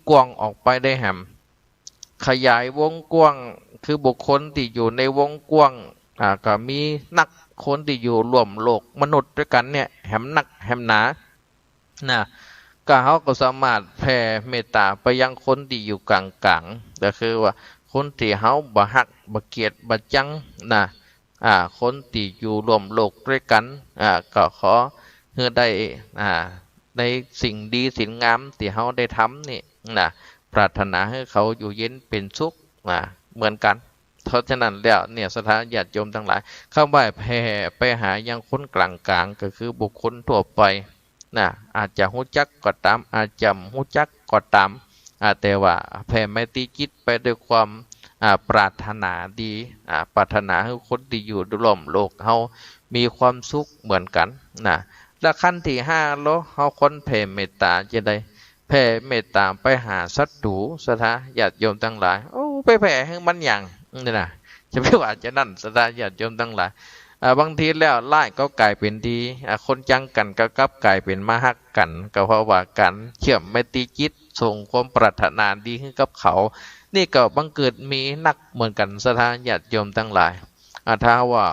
กว้างออกไปได้แหมขยายวงกว้างคือบุคคลที่อยู่ในวงกว้างก็มีนักคนที่อยู่ร่วมโลกมนุษย์ด้วยกันเนี่ยแหมนักแหมหนานะก็เขาก็สามารถแผ่เมตตาไปยังคนที่อยู่กลางๆก็คือว่าคนที่เขาบ่ฮักบ่เกลียดบ่จังนะคนที่อยู่ร่วมโลกด้วยกันก็ขอให้ได้ในสิ่งดีสิ่งงามที่เขาได้ทำนี่นะปรารถนาให้เขาอยู่เย็นเป็นสุขเหมือนกันเพราะฉะนั้นแล้วเนี่ยสถานญาติโยมทั้งหลายคำว่าแผ่ไปหายังคนกลางๆก็คือบุคคลทั่วไปนะอาจจะหู้จักก็ตามอาจจะหู้จักก็ตามแต่ว่าแผ่ไมตรีจิตไปด้วยความปรารถนาดีปรารถนาให้คนที่อยู่ร่วมโลกเขามีความสุขเหมือนกันนะและขั้นที่ห้าแล้วเขาคนแผ่เมตตาจะได้แผ่เมตตาไปหาศัตรูสถาญาติโยมทั้งหลายโอ้ไปแผ่ให้มันอย่างนี่นะจะไม่ว่าจะนั่นสถาญาติโยมทั้งหลายบางทีแล้วไล่ก็กลายเป็นดีคนจังกันก็กลับกลายเป็นมาฮักกันก็เพราะว่าการเชื่อมไมตรีจิตส่งความปรารถนาดีให้กับเขานี่ก็บังเกิดมีนักเหมือนกันสถานญาติโยมทั้งหลายถ้าว่า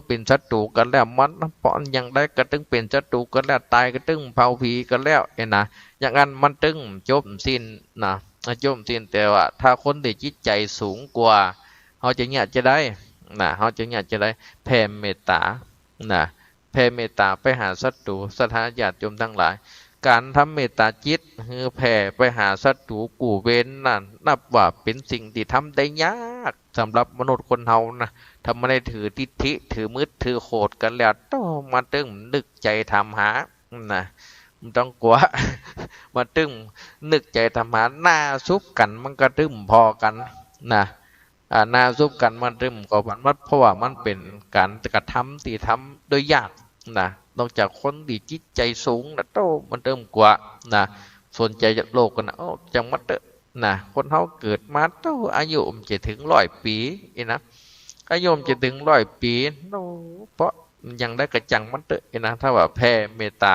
เป็นศัตรูกันแล้วมันปอนยังได้ก็ตึงเป็นศัตรูกันแล้วตายก็ตึงเผาผีกันแล้วนะอย่างนั้นมันตึงจบสิ้นนะจบสิ้นแต่ว่าถ้าคนที่จิตใจสูงกว่าเขาจะเนี่ยจะได้เขาจะเนี่ยจะได้แผ่เมตตาแผ่เมตตาไปหาศัตรูสถานญาติโยมทั้งหลายการทำเมตตาจิตคือแผ่ไปหาศัตรูกู่เว้นนั่นนับว่าเป็นสิ่งที่ทำได้ยากสำหรับมนุษย์คนเฮานะทำไม่ได้ถือทิฏฐิถือมืดถือโขดกันแล้วต้องมาตึงนึกใจทำหานะมันต้องกลัวมาตึงนึกใจทำหาหน้าซุบกันมันก็ตึมพอกันนะหน้าซุบกันมันตึมกว่ามันเพราะว่ามันเป็นการกระทำที่ทำโดยยากนะนอกจากคนที่จิตใจสูงนะโตมันเริ่มกว่านะสนใจโลกกันนะจังมัดเตนะคนเขาเกิดมาโตอายุมันจะถึง100 ปีนะอายุมันจะถึง100 ปีเพราะยังได้กระจังมัดเตนะถ้าว่าแผ่เมตตา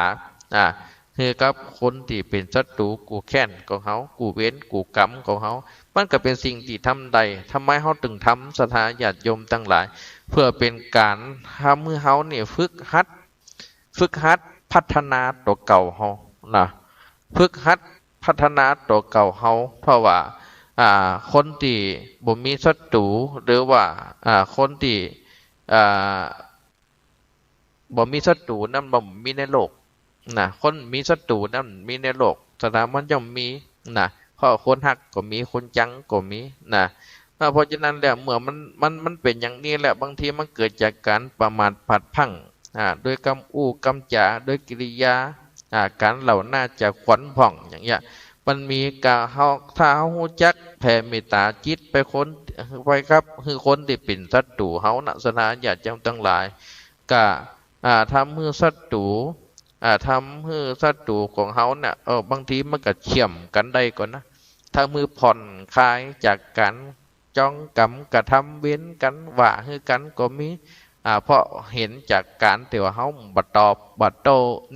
คือกับคนที่เป็นศัตรูกูแค้นของเขากูเว้นกูกรรมของเขามันก็เป็นสิ่งที่ทำได้ทำไมเขาถึงทำสถานญาติโยมทั้งหลายเพื่อเป็นการทำเมื่อเขาเนี่ยฝึกหัดพัฒนาตัวเก่าเขานะฝึกหัดพัฒนาตัวเก่าเขาเพราะว่าคนที่บ่มีศัตรูหรือว่าคนที่บ่มีศัตรูนั่นบ่มีในโลกนะคนมีศัตรูนั่นมีในโลกสถามันย่อมมีนะเพราะคนหักก็มีคนจังก็มีนะเพราะฉะนั้นแล้วเมื่อมันเป็นอย่างนี้แหละบางทีมันเกิดจากการประมาทพลาดพลั้งโดยคำอู้คำจาโดยกิริยาการเหล่าน่าจะขวัญผ่องอย่างเงี้ยมันมีกาเฮาถ้าเฮาฮู้จักแผ่เมตตาจิตไปคน ไว้ครับคือคนที่เป็นศัตรูเฮาณสถานญาติโยมทั้งหลายก็ทำให้ศัตรูทำให้ศัตรูของเฮาเนี่ยบางทีมันก็เชื่อมกันได้ก่อนนะถ้ามือผ่อนคลายจากการจ้องกำกระทำเว้นกันว่าให้กันก็มีเพราะเห็นจากการที่ว่าเฮาบัดตอบบัดโต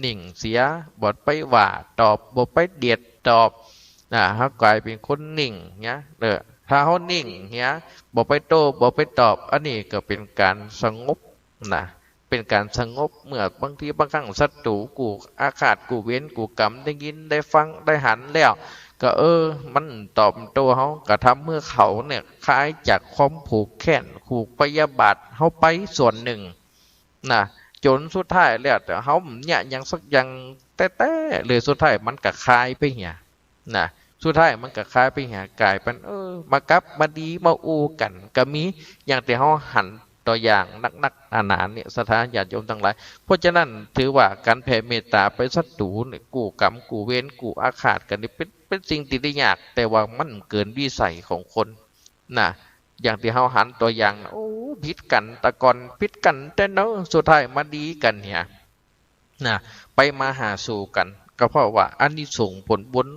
นิ่งเสียบัดไปว่าตอบบ่ไปเดียดตอบเฮากลายเป็นคนนิ่งเนี่ยถ้าเฮานิ่งเนี่ยบ่ไปโตบ่ไปตอบอันนี้ก็เป็นการสงบนะเป็นการสงบเมื่อบางทีบางครั้งศัตรูกูอาฆาตกูเว้นกูกรรมได้ยินได้ฟังได้หันแล้วก็มันตอบตัวเขาก็ทำเมื่อเขาเนี่ยคล้ายจากความผูกแขนผูกพยาบาทเขาไปส่วนหนึ่งนะจนสุดท้ายแล้วแต่เขาเนี่ยยังสักยังแต่เลยสุดท้ายมันก็คลายไปเหี่ยนะสุดท้ายมันก็คลายไปเหี่ยกลายเป็นมากับมาดีมาอูกันก็มีอย่างที่เขาหันตัวอย่างนักหนาเนี่ยสถานญาติโยมทั้งหลายเพราะฉะนั้นถือว่าการแผ่เมตตาไปศัตรูเนี่ยกูกรรมกูเวรกูอาฆาตกันนี่เป็นสิ่งที่ได้ยากแต่ว่ามันเกินวิสัยของคนนะอย่างที่เขาหันตัวอย่างพิษกันตะกอนพิษกันแต่เนาะสุดท้ายมาดีกันเนี่ยนะไปมาหาสู่กันก็เพราะว่าอันนี้ส่งผลบุญ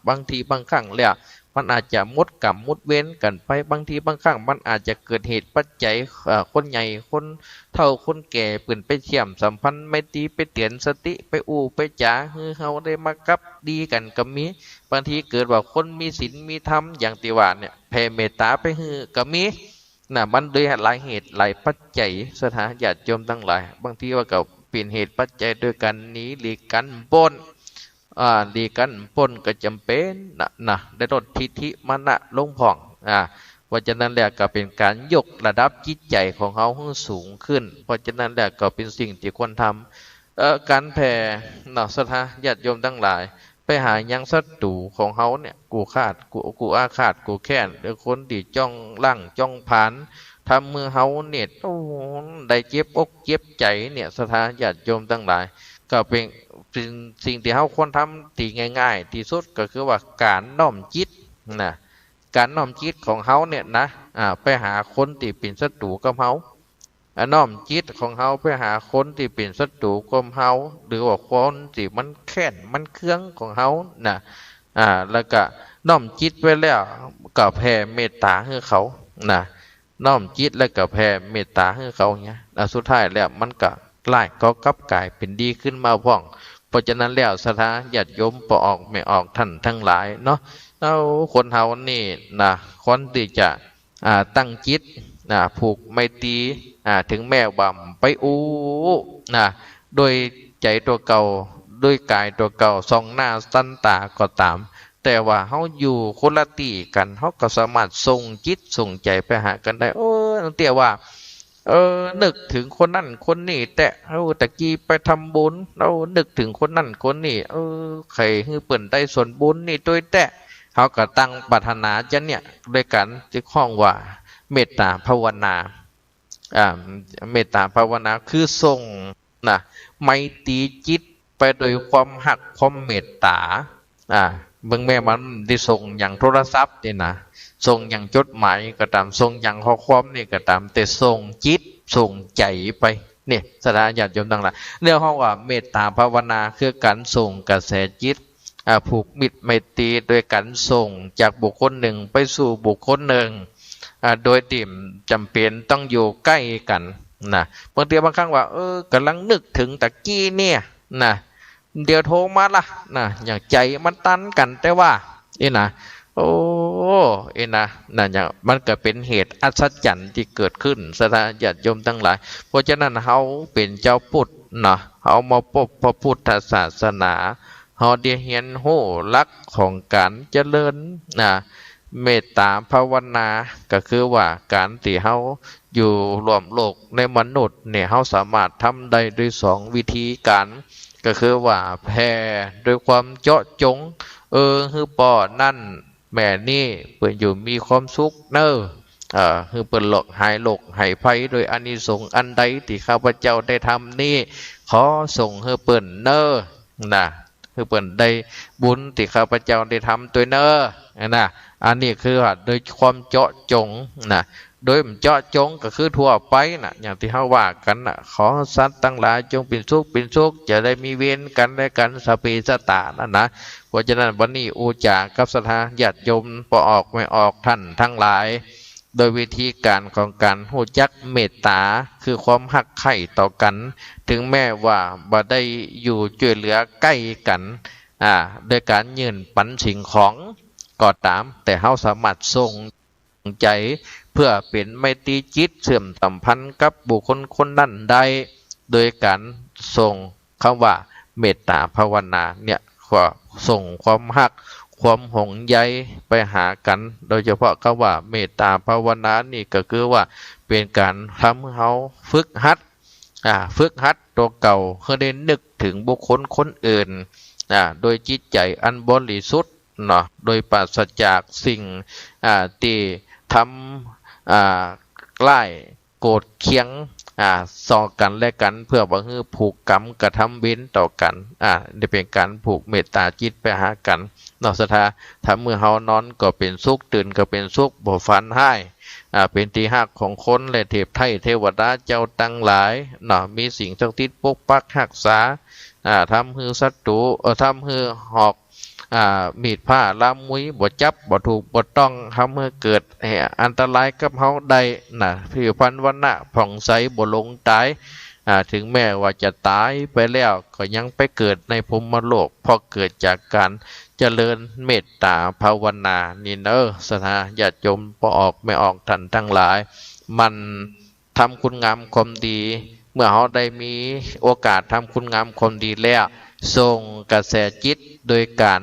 บางทีบางครั้งแล้วมันอาจจะมดกรรมมดเว้นกันไปบางทีบางครั้งมันอาจจะเกิดเหตุปัจจัยคนใหญ่คนเฒ่าคนแก่ปืนไปเชื่อมสัมพันธ์ไม่ตีไปเตือนสติไปไปจ๋าคือเขาได้มากับดีกันก็มีบางทีเกิดว่าคนมีศีลมีธรรมอย่างที่ว่าเนี่ยแผ่เมตตาไปฮือก็มีมันโดยหลายเหตุหลายปัจจัยสถานญาติโยมทั้งหลายบางทีว่าก็เป็นเหตุปัจจัยด้วยกันหนีหลีกกันปนดีกันปนก็จำเป็นนะได้ลดทิฐิมานะลงผ่องเพราะฉะนั้นแล้วก็เป็นการยกระดับจิตใจของเขาให้สูงขึ้นเพราะฉะนั้นแล้วก็เป็นสิ่งที่ควรทำการแผ่สถานญาติโยมทั้งหลายไปหายังศัตรูของเขาเนี่ยกูอาฆาตกูแค้นหรือคนที่จ้องลั่งจ้องผ่านทำมือเขาเนี่ยได้เจ็บอกเจ็บใจเนี่ยสถานญาติโยมทั้งหลายก็เป็นสิ่งที่เขาควรทำที่ง่ายๆที่สุดก็คือว่าการน้อมจิตนะการน้อมจิตของเขาเนี่ยนะไปหาคนที่เป็นศัตรูกับเขาน้อมจิตของเขาไปหาคนที่เป็นศัตรูกับเขาหรือว่าคนที่มันแค้นมันเคืองของเขานะแล้วก็น้อมจิตไว้แล้วก็แผ่เมตตาให้เขานะน้อมจิตแล้วก็แผ่เมตตาให้เขาเนี่ยสุดท้ายแล้วมันก็ไล่ก็กลับกลายเป็นดีขึ้นมาพ่องเพราะฉะนั้นแล้วสถานญาติโยมปออกไม่ออกท่านทั้งหลายเนาะคนเฮานี่นะคนที่จะตั้งจิตผูกไมตรีถึงแม้ว่าไปโดยใจตัวเก่าด้วยกายตัวเก่าส่องหน้าสั้นตาก็ตามแต่ว่าเขาอยู่คนละตีกันเขาก็สามารถส่งจิตส่งใจไปหากันได้เตี้ยว่านึกถึงคนนั่นคนนี้แต่ตะกี้ไปทำบุญนึกถึงคนนั่นคนนี้ใครคือเปิ่นได้ส่วนบุญนี่ตัวแต่เขาก็ตั้งปรารถนาจะเนี่ยด้วยกันจะข้องว่าเมตตาภาวนาเมตตาภาวนาคือส่งไมตรีจิตไปโดยความหักความเมตตาเบิ่งแม่มันได้ส่งอย่างโทรศัพท์นี่นะส่งอย่างจดหมายก็ตามส่งอย่างข้อความนี่ก็ตามแต่ส่งจิตส่งใจไปเนี่ยสถานญาติโยมทั้งหลายเรียกว่าเมตตาภาวนาคือการส่งกระแสจิตผูกมิตรไมตรีโดยการส่งจากบุคคลหนึ่งไปสู่บุคคลหนึ่งโดยที่จำเป็นต้องอยู่ใกล้กันนะบางทีบางครั้งว่ากำลังนึกถึงตะกี้เนี่ยนะเดี๋ยวโทรมาละอย่างใจมันตันกันแต่ว่านะอย่างมันก็เป็นเหตุอัศจรรย์ที่เกิดขึ้นสถานญาติโยมทั้งหลายเพราะฉะนั้นเขาเป็นเจ้าพุทธเขามาพบพระพุทธศาสนาเขาได้เห็นโหลักของการเจริญเมตตาภาวนาก็คือว่าการที่เขาอยู่รวมโลกในมนุษย์เนี่ยเขาสามารถทำได้ด้วยสองวิธีการก็คือว่าแผ่ด้วยความเจาะจงคือป่อนั่นแม่นี่เปิดอยู่มีความสุขคือเปิดหลอกหายภัยโดยอานิสงส์อันใดที่ข้าพเจ้าได้ทำนี่ขอส่งให้เปิดนะ คือเปิ่นได้บุญที่ข้าพเจ้าได้ทำตัวเนอนะอันนี้คือว่าโดยความเจาะจงนะโดยเจาะจงก็คือทั่วไปนะอย่างที่เขาว่ากันนะขอสัตว์ทั้งหลายจงเป็นสุขเป็นสุขจะได้มีเวรกันและกันสเปสตานั่นนะเพราะฉะนั้นวันนี้อูจากับศรัทธาญาติโยมพอออกไม่ออกท่านทั้งหลายโดยวิธีการของการหูจักเมตตาคือความหักใคร่ต่อกันถึงแม้ว่าบ่ได้อยู่ช่วยเหลือใกล้กันโดยการยื่นปันสิ่งของก็ตามแต่เฮาสามารถส่งใจเพื่อเป็นไมตรีจิตเชื่อมสัมพันธ์กับบุคคลคนนั้นได้โดยการส่งคำว่าเมตตาภาวนาเนี่ยก็ส่งความหักความห่วงใยไปหากันโดยเฉพาะคำว่าเมตตาภาวนานี่ก็คือว่าเป็นการทำให้เราฝึกหัดตัวเก่าเพื่อได้นึกถึงบุคคลคนอื่นโดยจิตใจอันบริสุทธิ์เนาะโดยปราศจากสิ่งที่ทำใกล้โกรธเคียงส่อกันและกันเพื่อบ่ให้ผูกกรรมกระทำเว้นต่อกันได้เป็นการผูกเมตตาจิตไปหากันนอกสถาถ้าเมื่อเฮานอนก็เป็นสุขตื่นก็เป็นสุขบ่ฝันให้เป็นที่ฮักของคนและเทพไทยเทวดาเจ้าตั้งหลายเนาะมีสิ่งศักดิ์สิทธิ์ปกปักรักษาทำให้ศัตรูทำให้หอกมีดผ้าลามมุ้ยบ่จับบ่ถูกบ่ต้องทำให้เกิดอันตรายกับเฮาได้นะผิวพรรณวรรณะผ่องใสบ่ลงตายถึงแม้ว่าจะตายไปแล้วก็ยังไปเกิดในพรหมโลกเพราะเกิดจากการเจริญเมตตาภาวนานี่เนอะสถาญาติโยมพอออกไม่ออกท่านทั้งหลายมันทำคุณงามความดีเมื่อเขาได้มีโอกาสทำคุณงามความดีแล้วส่งกระแสจิตโดยการ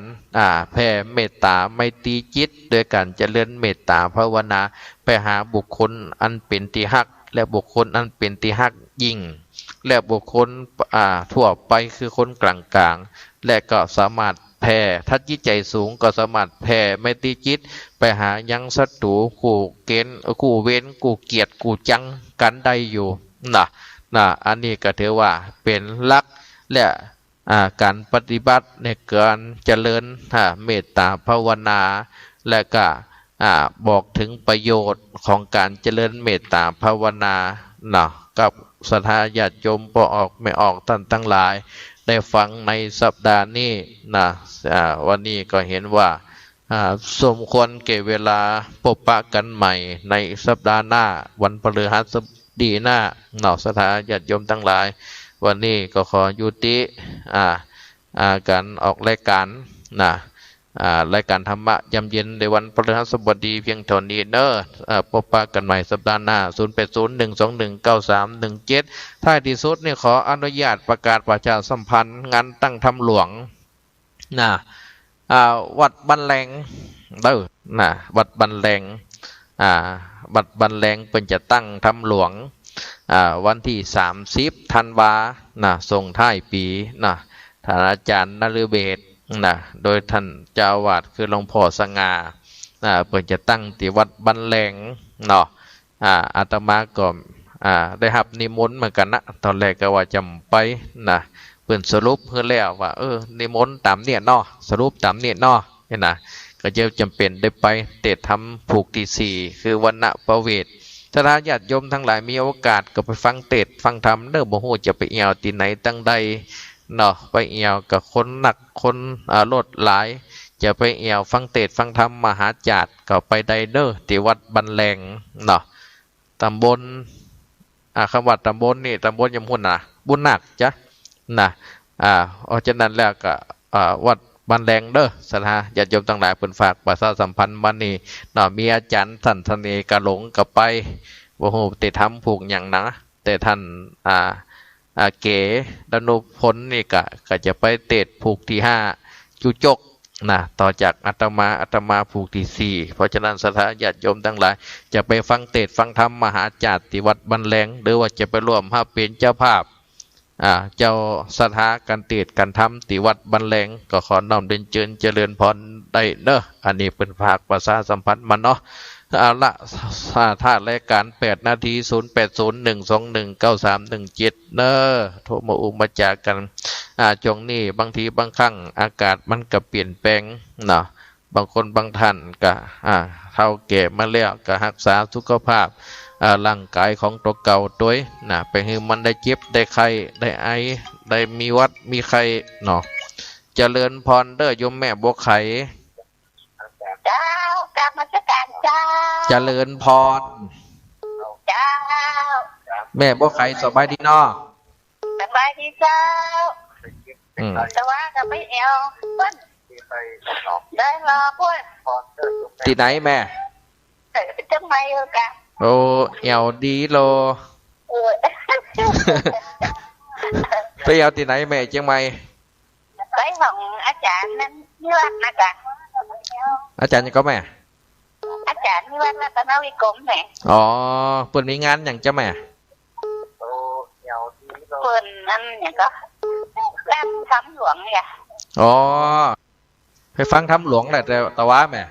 แผ่เมตตาไมตรีจิตโดยการเจริญเมตตาภาวนาไปหาบุคคลอันเป็นที่ฮักและบุคคลอันเป็นที่ฮักยิ่งและบุคคลทั่วไปคือคนกลางๆและก็สามารถแผ่ถ้าจิตใจสูงก็สามารถแผ่ไมตรีจิตไปหายังศัตรูคู่เกณฑ์คู่เว้นคู่เกียรติคู่จังกันได้อยู่นะอันนี้ก็ถือว่าเป็นหลักและการปฏิบัติในการเจริญเมตตาภาวนาและก็บอกถึงประโยชน์ของการเจริญเมตตาภาวนากับศรัทธาญาติโยมพอออกไม่ออกท่านทั้งหลายได้ฟังในสัปดาห์นี้วันนี้ก็เห็นว่าสมควรเก็บเวลาพบปะกันใหม่ในสัปดาห์หน้าวันพฤหัสบดีหน้าศรัทธาญาติโยมทั้งหลายวันนี้ก็ขอยุติการออกรายการรายการธรรมะยามเย็นในวันพฤหัสบดีเพียงเท่านี้เนอะพบปะกันใหม่สัปดาห์หน้า0801219317ท้ายที่สุดนี่ขออนุญาตประกาศประชาสัมพันธ์งานตั้งธรรมหลวงวัดบันแรงวัดบันแรงวัดบันแรงเป็นจะตั้งธรรมหลวงวันที่30 ธันวาส่งท้ายปีท่านอาจารย์นฤเบศรโดยท่านเจ้าอาวาสคือหลวงพ่อสง่าเปิดจะตั้งที่วัดบันแรงอาตมาก็ได้รับนิมนต์เหมือนกันนะตอนแรกก็ว่าจำไปเปิดสรุปเพื่อแล้วว่านิมนต์ตามเนี่ยสรุปตามเนี่ยเนี่ยก็จะจำเป็นได้ไปเตะทำผูกที่4คือวันณประเวทถ้าญาติโยมทั้งหลายมีโอกาสก็ไปฟังเทศฟังธรรมเด้อบ่ฮู้จะไปเอี่ยวที่ไหนตั้งใดไปเอี่ยวกับคนหนักคนรถหลายจะไปเอี่ยวฟังเทศฟังธรรมมหาจารย์ก็ไปได้เด้อที่วัดบันแรงตำบลคำว่าตำบลนี่ตำบลยมหุ่นบุญหนักจ้ะเพราะฉะนั้นแล้วก็วัดบันแรงเด้อสถาญาติโยมทั้งหลายเพิ่นฝากประชาสัมพันธ์มานี่มีอาจารย์ท่านทเนกะหลงกับไปบ่ฮู้ติทำผูกหยังนะแต่ท่านเก๋ดนุพลนี่ก็จะไปเตะผูกที่5จุจกต่อจากอาตมาผูกที่4เพราะฉะนั้นสถาญาติโยมทั้งหลายจะไปฟังเทศฟังธรรมมหาจารย์ที่วัดบันแรงหรือว่าจะไปร่วมเป็นเจ้าภาพเจ้าสถาการเทศการธรรมที่วัดบันแรงก็ขอน้อมเรียนเชิญเจริญพรได้เด้ออันนี้เป็นภาคประชาสัมพันธ์มัน เอาละถ้ารายการ8 นาที0801219317เนอโทรมาอุมาจากกันจงนี้บางทีบางครั้งอากาศมันก็เปลี่ยนแปลงเนาะบางคนบางท่านก็เฒ่าแก่มาแล้วก็รักษาสุขภาพร่างกายของตัวเก่าตัวนะไปให้มันได้เจ็บได้ไข้ได้ไอได้มีหวัดมีไข้เนาะเจริญพรเด้อโยมแม่บัวไข่เจ้ากรรมสการเจ้าเจริญพรเจ้าแม่บัวไข่สบายดีเนาะสบายดีเจ้าแต่ว่าก็ไม่เอวเพิ่นได้รอเพิ่นที่ไหนแม่จังไม่เออกะโอ้เอวดีโลไปเอาที่ไหนแม่จังไม่ไปของอาจารย์นั้นนิวัฒน์นะจ๊ะอาจารย์ยังก็แม่อาจารย์นิวัฒน์รัตนวิกรมแม่อ๋อเปิดมีงานอย่างจ้ะแม่เปิดนั่นอย่างก็ทำหลวงเนี่ยอ๋อไปฟังทำหลวงแหละแต่ว่าแม่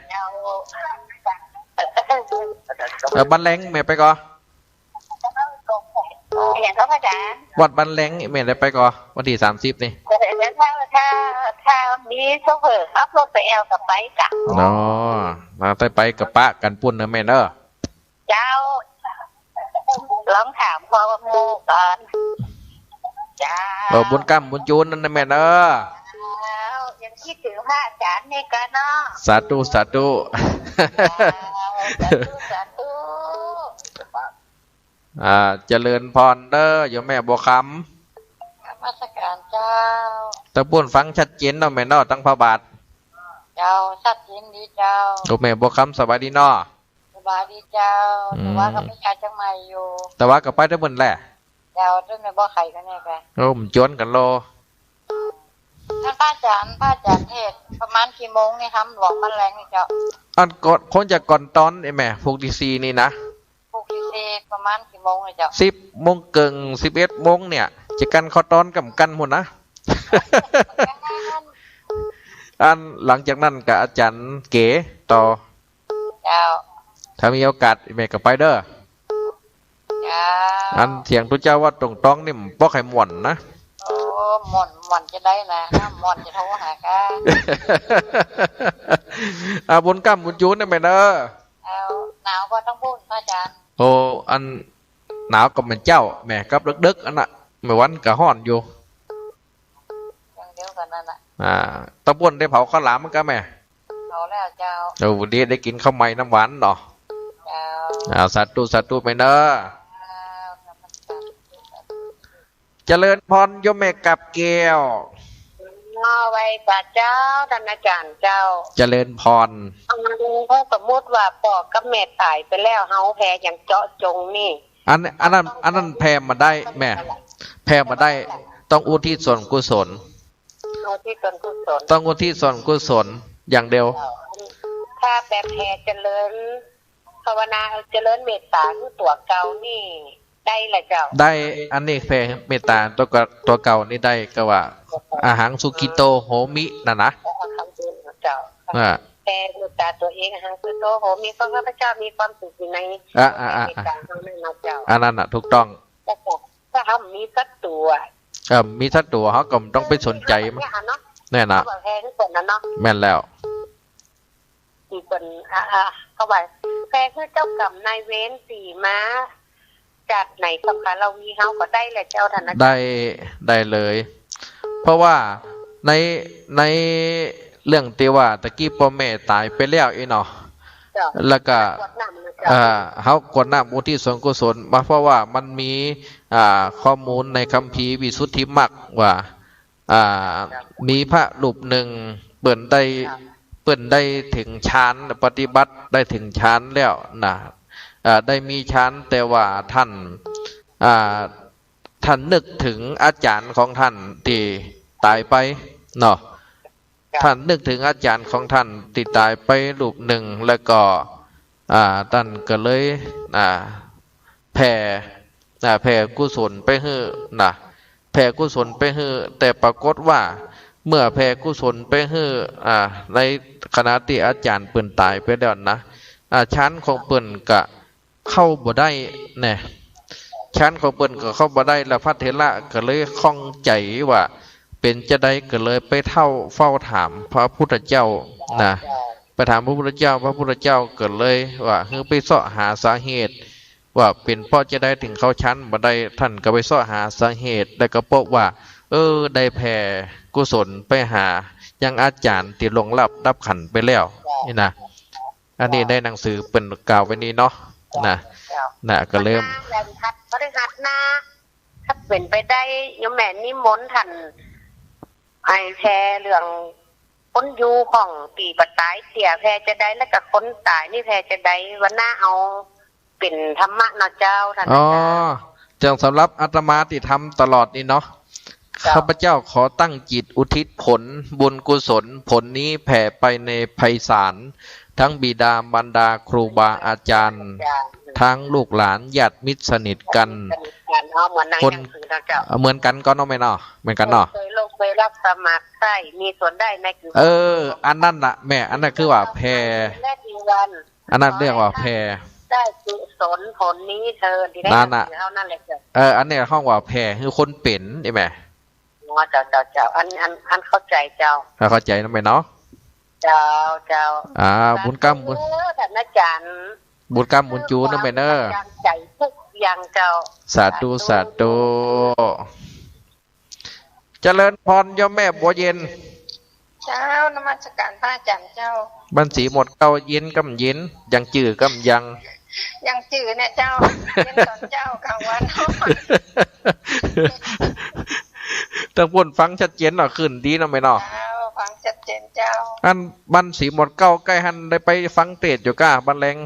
บันแรงแม่ไปก่ออย่างก็พระอาจารย์วัดบันแรงแม่ได้ไปก่อวันที่30นี่ถ้ามีโชเฟอร์ขับรถไปแอลกับไปจ้ะอ๋อมาไปกับปะกันปุ่นนะแม่เนอะเจ้าลองถามพ่อโมก่อนเจ้าบุญกรรมบุญจูนนั่นนะแม่เนอะยังคิดถึงพระอาจารย์นี่กันเนาะสาธุสาธุสาธุเจริญพรเด้อโยมแม่บัวคำมาสการเจ้าตะปุ่นฟังชัดเจนเนาะแม่เนาะตั้งพระบาทเจ้าชัดเจนดีเจ้าโยมแม่บัวคำสบายดีเนาะสบายดีเจ้าแต่ว่าก็ไม่ใช่จังไม่อยู่แต่ว่าก็ไปได้หมดแหละเจ้าด้วยแม่บัวไข่กันแน่กันโอ้มจวนกันโลท่านพระอาจารย์เทศประมาณกี่โมงนี่ทำหลวงมันแรงนี่เจ้าอันก่อนคงจะก่อนตอนไอ้แม่พวกดีซีนี่นะพวกดีซีประมาณกี่โมงเลยเจ้า10 โมงเกิง11 โมงเนี่ยจะกันข้อตอนกับกันหมดนะอันหลังจากนั้นกับอาจารย์เก๋ต่อเจ้าถ้ามีโอกาสแม่ก็ไปเด้ออันเสียงทุกเจ้าว่าตรงต้องนี่ป้อไข่หม่อนนะโอ้หม่อนจะได้นะหม่อนจะโทรหากันบุญกรรมบุญจูนนี่แม่เด้อหนาวก็ต้องพูดอาจารย์โอ้อันหนาวกับแม่เจ้าแม่กับดึกอันน่ะแม่วันกับห้อนอยู่อย่างเดียวกันนั่นแหละตะปุ่นได้เผาข้าวหลามมั้งกะแม่เผาแล้วเจ้าวันนี้ได้กินข้าวไหม้น้ำหวานเนาะสาธุไปเด้อเจริญพรโยมแม่กับแก้วไว้พระเจ้าท่านอาจารย์เจ้าเจริญพรเพราะสมมติว่าพ่อกับแม่ตายไปแล้วเฮาแพ้อย่างเจาะจงนี่อันนั้นแพ้มาได้แม่แพ้มาได้ต้องอุทิศส่วนกุศลต้องอุทิศส่วนกุศลอย่างเดียวถ้าแบบแพ้เจริญภาวนาเจริญเมตตาคือตัวเก่านี่ได้แหละเจ้าได้อันนี้แพ้เมตตาตัวเก่านี่ได้ก็ว่าอาหารสุกิโตโหมิน่ะนะเจ้าแต่เมตตาตัวเองอาหารสุกิโตโหมิพระเจ้ามีความสุขอยู่ในอันนั้นน่ะถูกต้องถ้าทำมีสักตัวมีสักตัวเขาก็ต้องไปสนใจมั้งแน่นะแม่นแล้วอีกคนเขาบอกแพ้คือเจ้ากรรมนายเวรสี่ม้าจากไหนสำคัญเราวีเฮาก็ได้แหละเจ้าท่านนะได้เลยเพราะว่าในเรื่องที่ว่าตะกี้พ่อแม่ตายไปแล้วอีเนาะแล้วก็เขากดน้ำอุทิศส่วนกุศลมาเพราะว่ามันมีข้อมูลในคัมภีร์วิสุทธิมรรคว่ามีพระรูปหนึ่งเปิ่นได้ถึงฌานปฏิบัติได้ถึงฌานแล้วนะได้มีฌานแต่ว่าท่านนึกถึงอาจารย์ของท่านที่ตายไปเนาะท่านนึกถึงอาจารย์ของท่านที่ตายไปรูปหนึ่งแล้วก็ท่านก็เลยแผ่กุศลไปให้นะแผ่กุศลไปให้แต่ปรากฏว่าเมื่อแผ่กุศลไปให้ในขณะที่อาจารย์เปิ่นตายไปแล้วนะ ชั้นของเปิ้นก็เข้าบ่ได้แน่ชั้นของเปิ้นก็เข้าบ่ได้แล้วพระเถระก็เลยข้องใจว่าเป็นจะได้ก็เลยไปเฝ้าถามพระพุทธเจ้านะไปถามพระพุทธเจ้าพระพุทธเจ้าก็เลยว่าไปเสาะหาสาเหตุว่าเป็นเพราะจะได้ถึงเข้าชั้นบ่ได้ท่านก็ไปเสาะหาสาเหตุแล้วก็พบว่าได้แผ่กุศลไปหายังอาจารย์ที่ลงรับดับขันไปแล้วนี่นะอันนี้ได้หนังสือเป็นกล่าวไว้นี้เนาะนะก็เริ่มแรงทัดบริหัดนะถ้าเป็นไปได้ยมแม่นิมนต์ท่านไอแพรเรื่องคนอยู่ของปีปัตตายเสียแพรจะได้แล้วกับคนตายนี่แพรจะได้วันหน้าเอาเป็นธรรมะเนาะเจ้าท่านจังสำหรับอาตมาที่ทำตลอดนี่เนาะข้าพเจ้าขอตั้งจิตอุทิศผลบุญกุศลผลนี้แผ่ไปในไพศาลทั้งบิดามารดาครูบาอาจารย์ทั้งลูกหลานญาติมิตรสนิทกันคนเหมือนกันก็เนาะไม่เนาะเหมือนกันเนาะเคยลงไปรับสมัครใช่มีส่วนได้ในอันนั้นน่ะแม่อันนั้นคือว่าแผ่อันนั้นเรียกว่าแผ่ได้กุศลผลนี้เธอที่ได้เท่านั้นแหละอันนี้ห้องว่าแผ่คือคนเป็นใช่ไหมเจ้าอันเข้าใจเจ้าเข้าใจนะแม่เนาะเจ้าบุญกรรมบุญท่านอาจารย์บุญกรรมบุญจูนะแม่เนอะใจทุกอย่างเจ้าสาธุเจริญพรโยมแม่บัวเย็นเจ้านมัสการพระอาจารย์เจ้าบัญชีหมดเก่าเย็นกำเย็นยังจื่อกำยังจื่อเนี่ยเจ้าเย็นตอนเจ้ากลางวันต้องพูดฟังชัดเจนหน่อยขึ้นดีนะแม่เนาะฟังชัดเจนเจ้าอันบัญชีหมดเก่าใกล้หันได้ไปฟังเทศอยู่ก้าบันแรง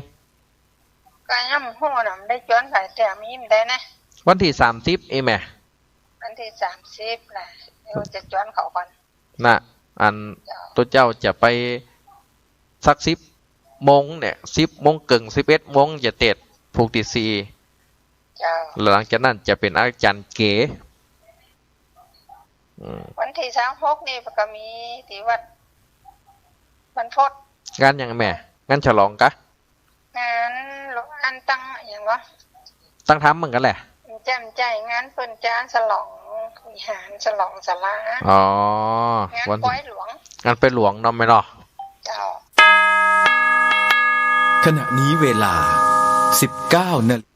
ก็ย่ำหัวหนำได้ย้อนหลายแต่มีได้นะวันที่30แม่วันที่30แหละเดี๋ยวจะย้อนเขาก่อนน่ะอันตัวเจ้าจะไปสัก10 โมงเนี่ย10 โมงเกิง11 โมงจะเทศผูกที่4หลังจากนั้นจะเป็นอาจารย์เก๋วันที่26นี่ก็มีที่วัดบรรพตงานยังแม่งานฉลองกะงานอันตั้งอย่างวะตั้งทำเหมือนกันแหละแจ่มใจงานเปิ้นจ้าฉลองวิหารฉลองศาลางานปล่อยหลวงงานไปหลวงเนาะแม่เนาะเจ้าขณะนี้เวลา 19 นาฬิกา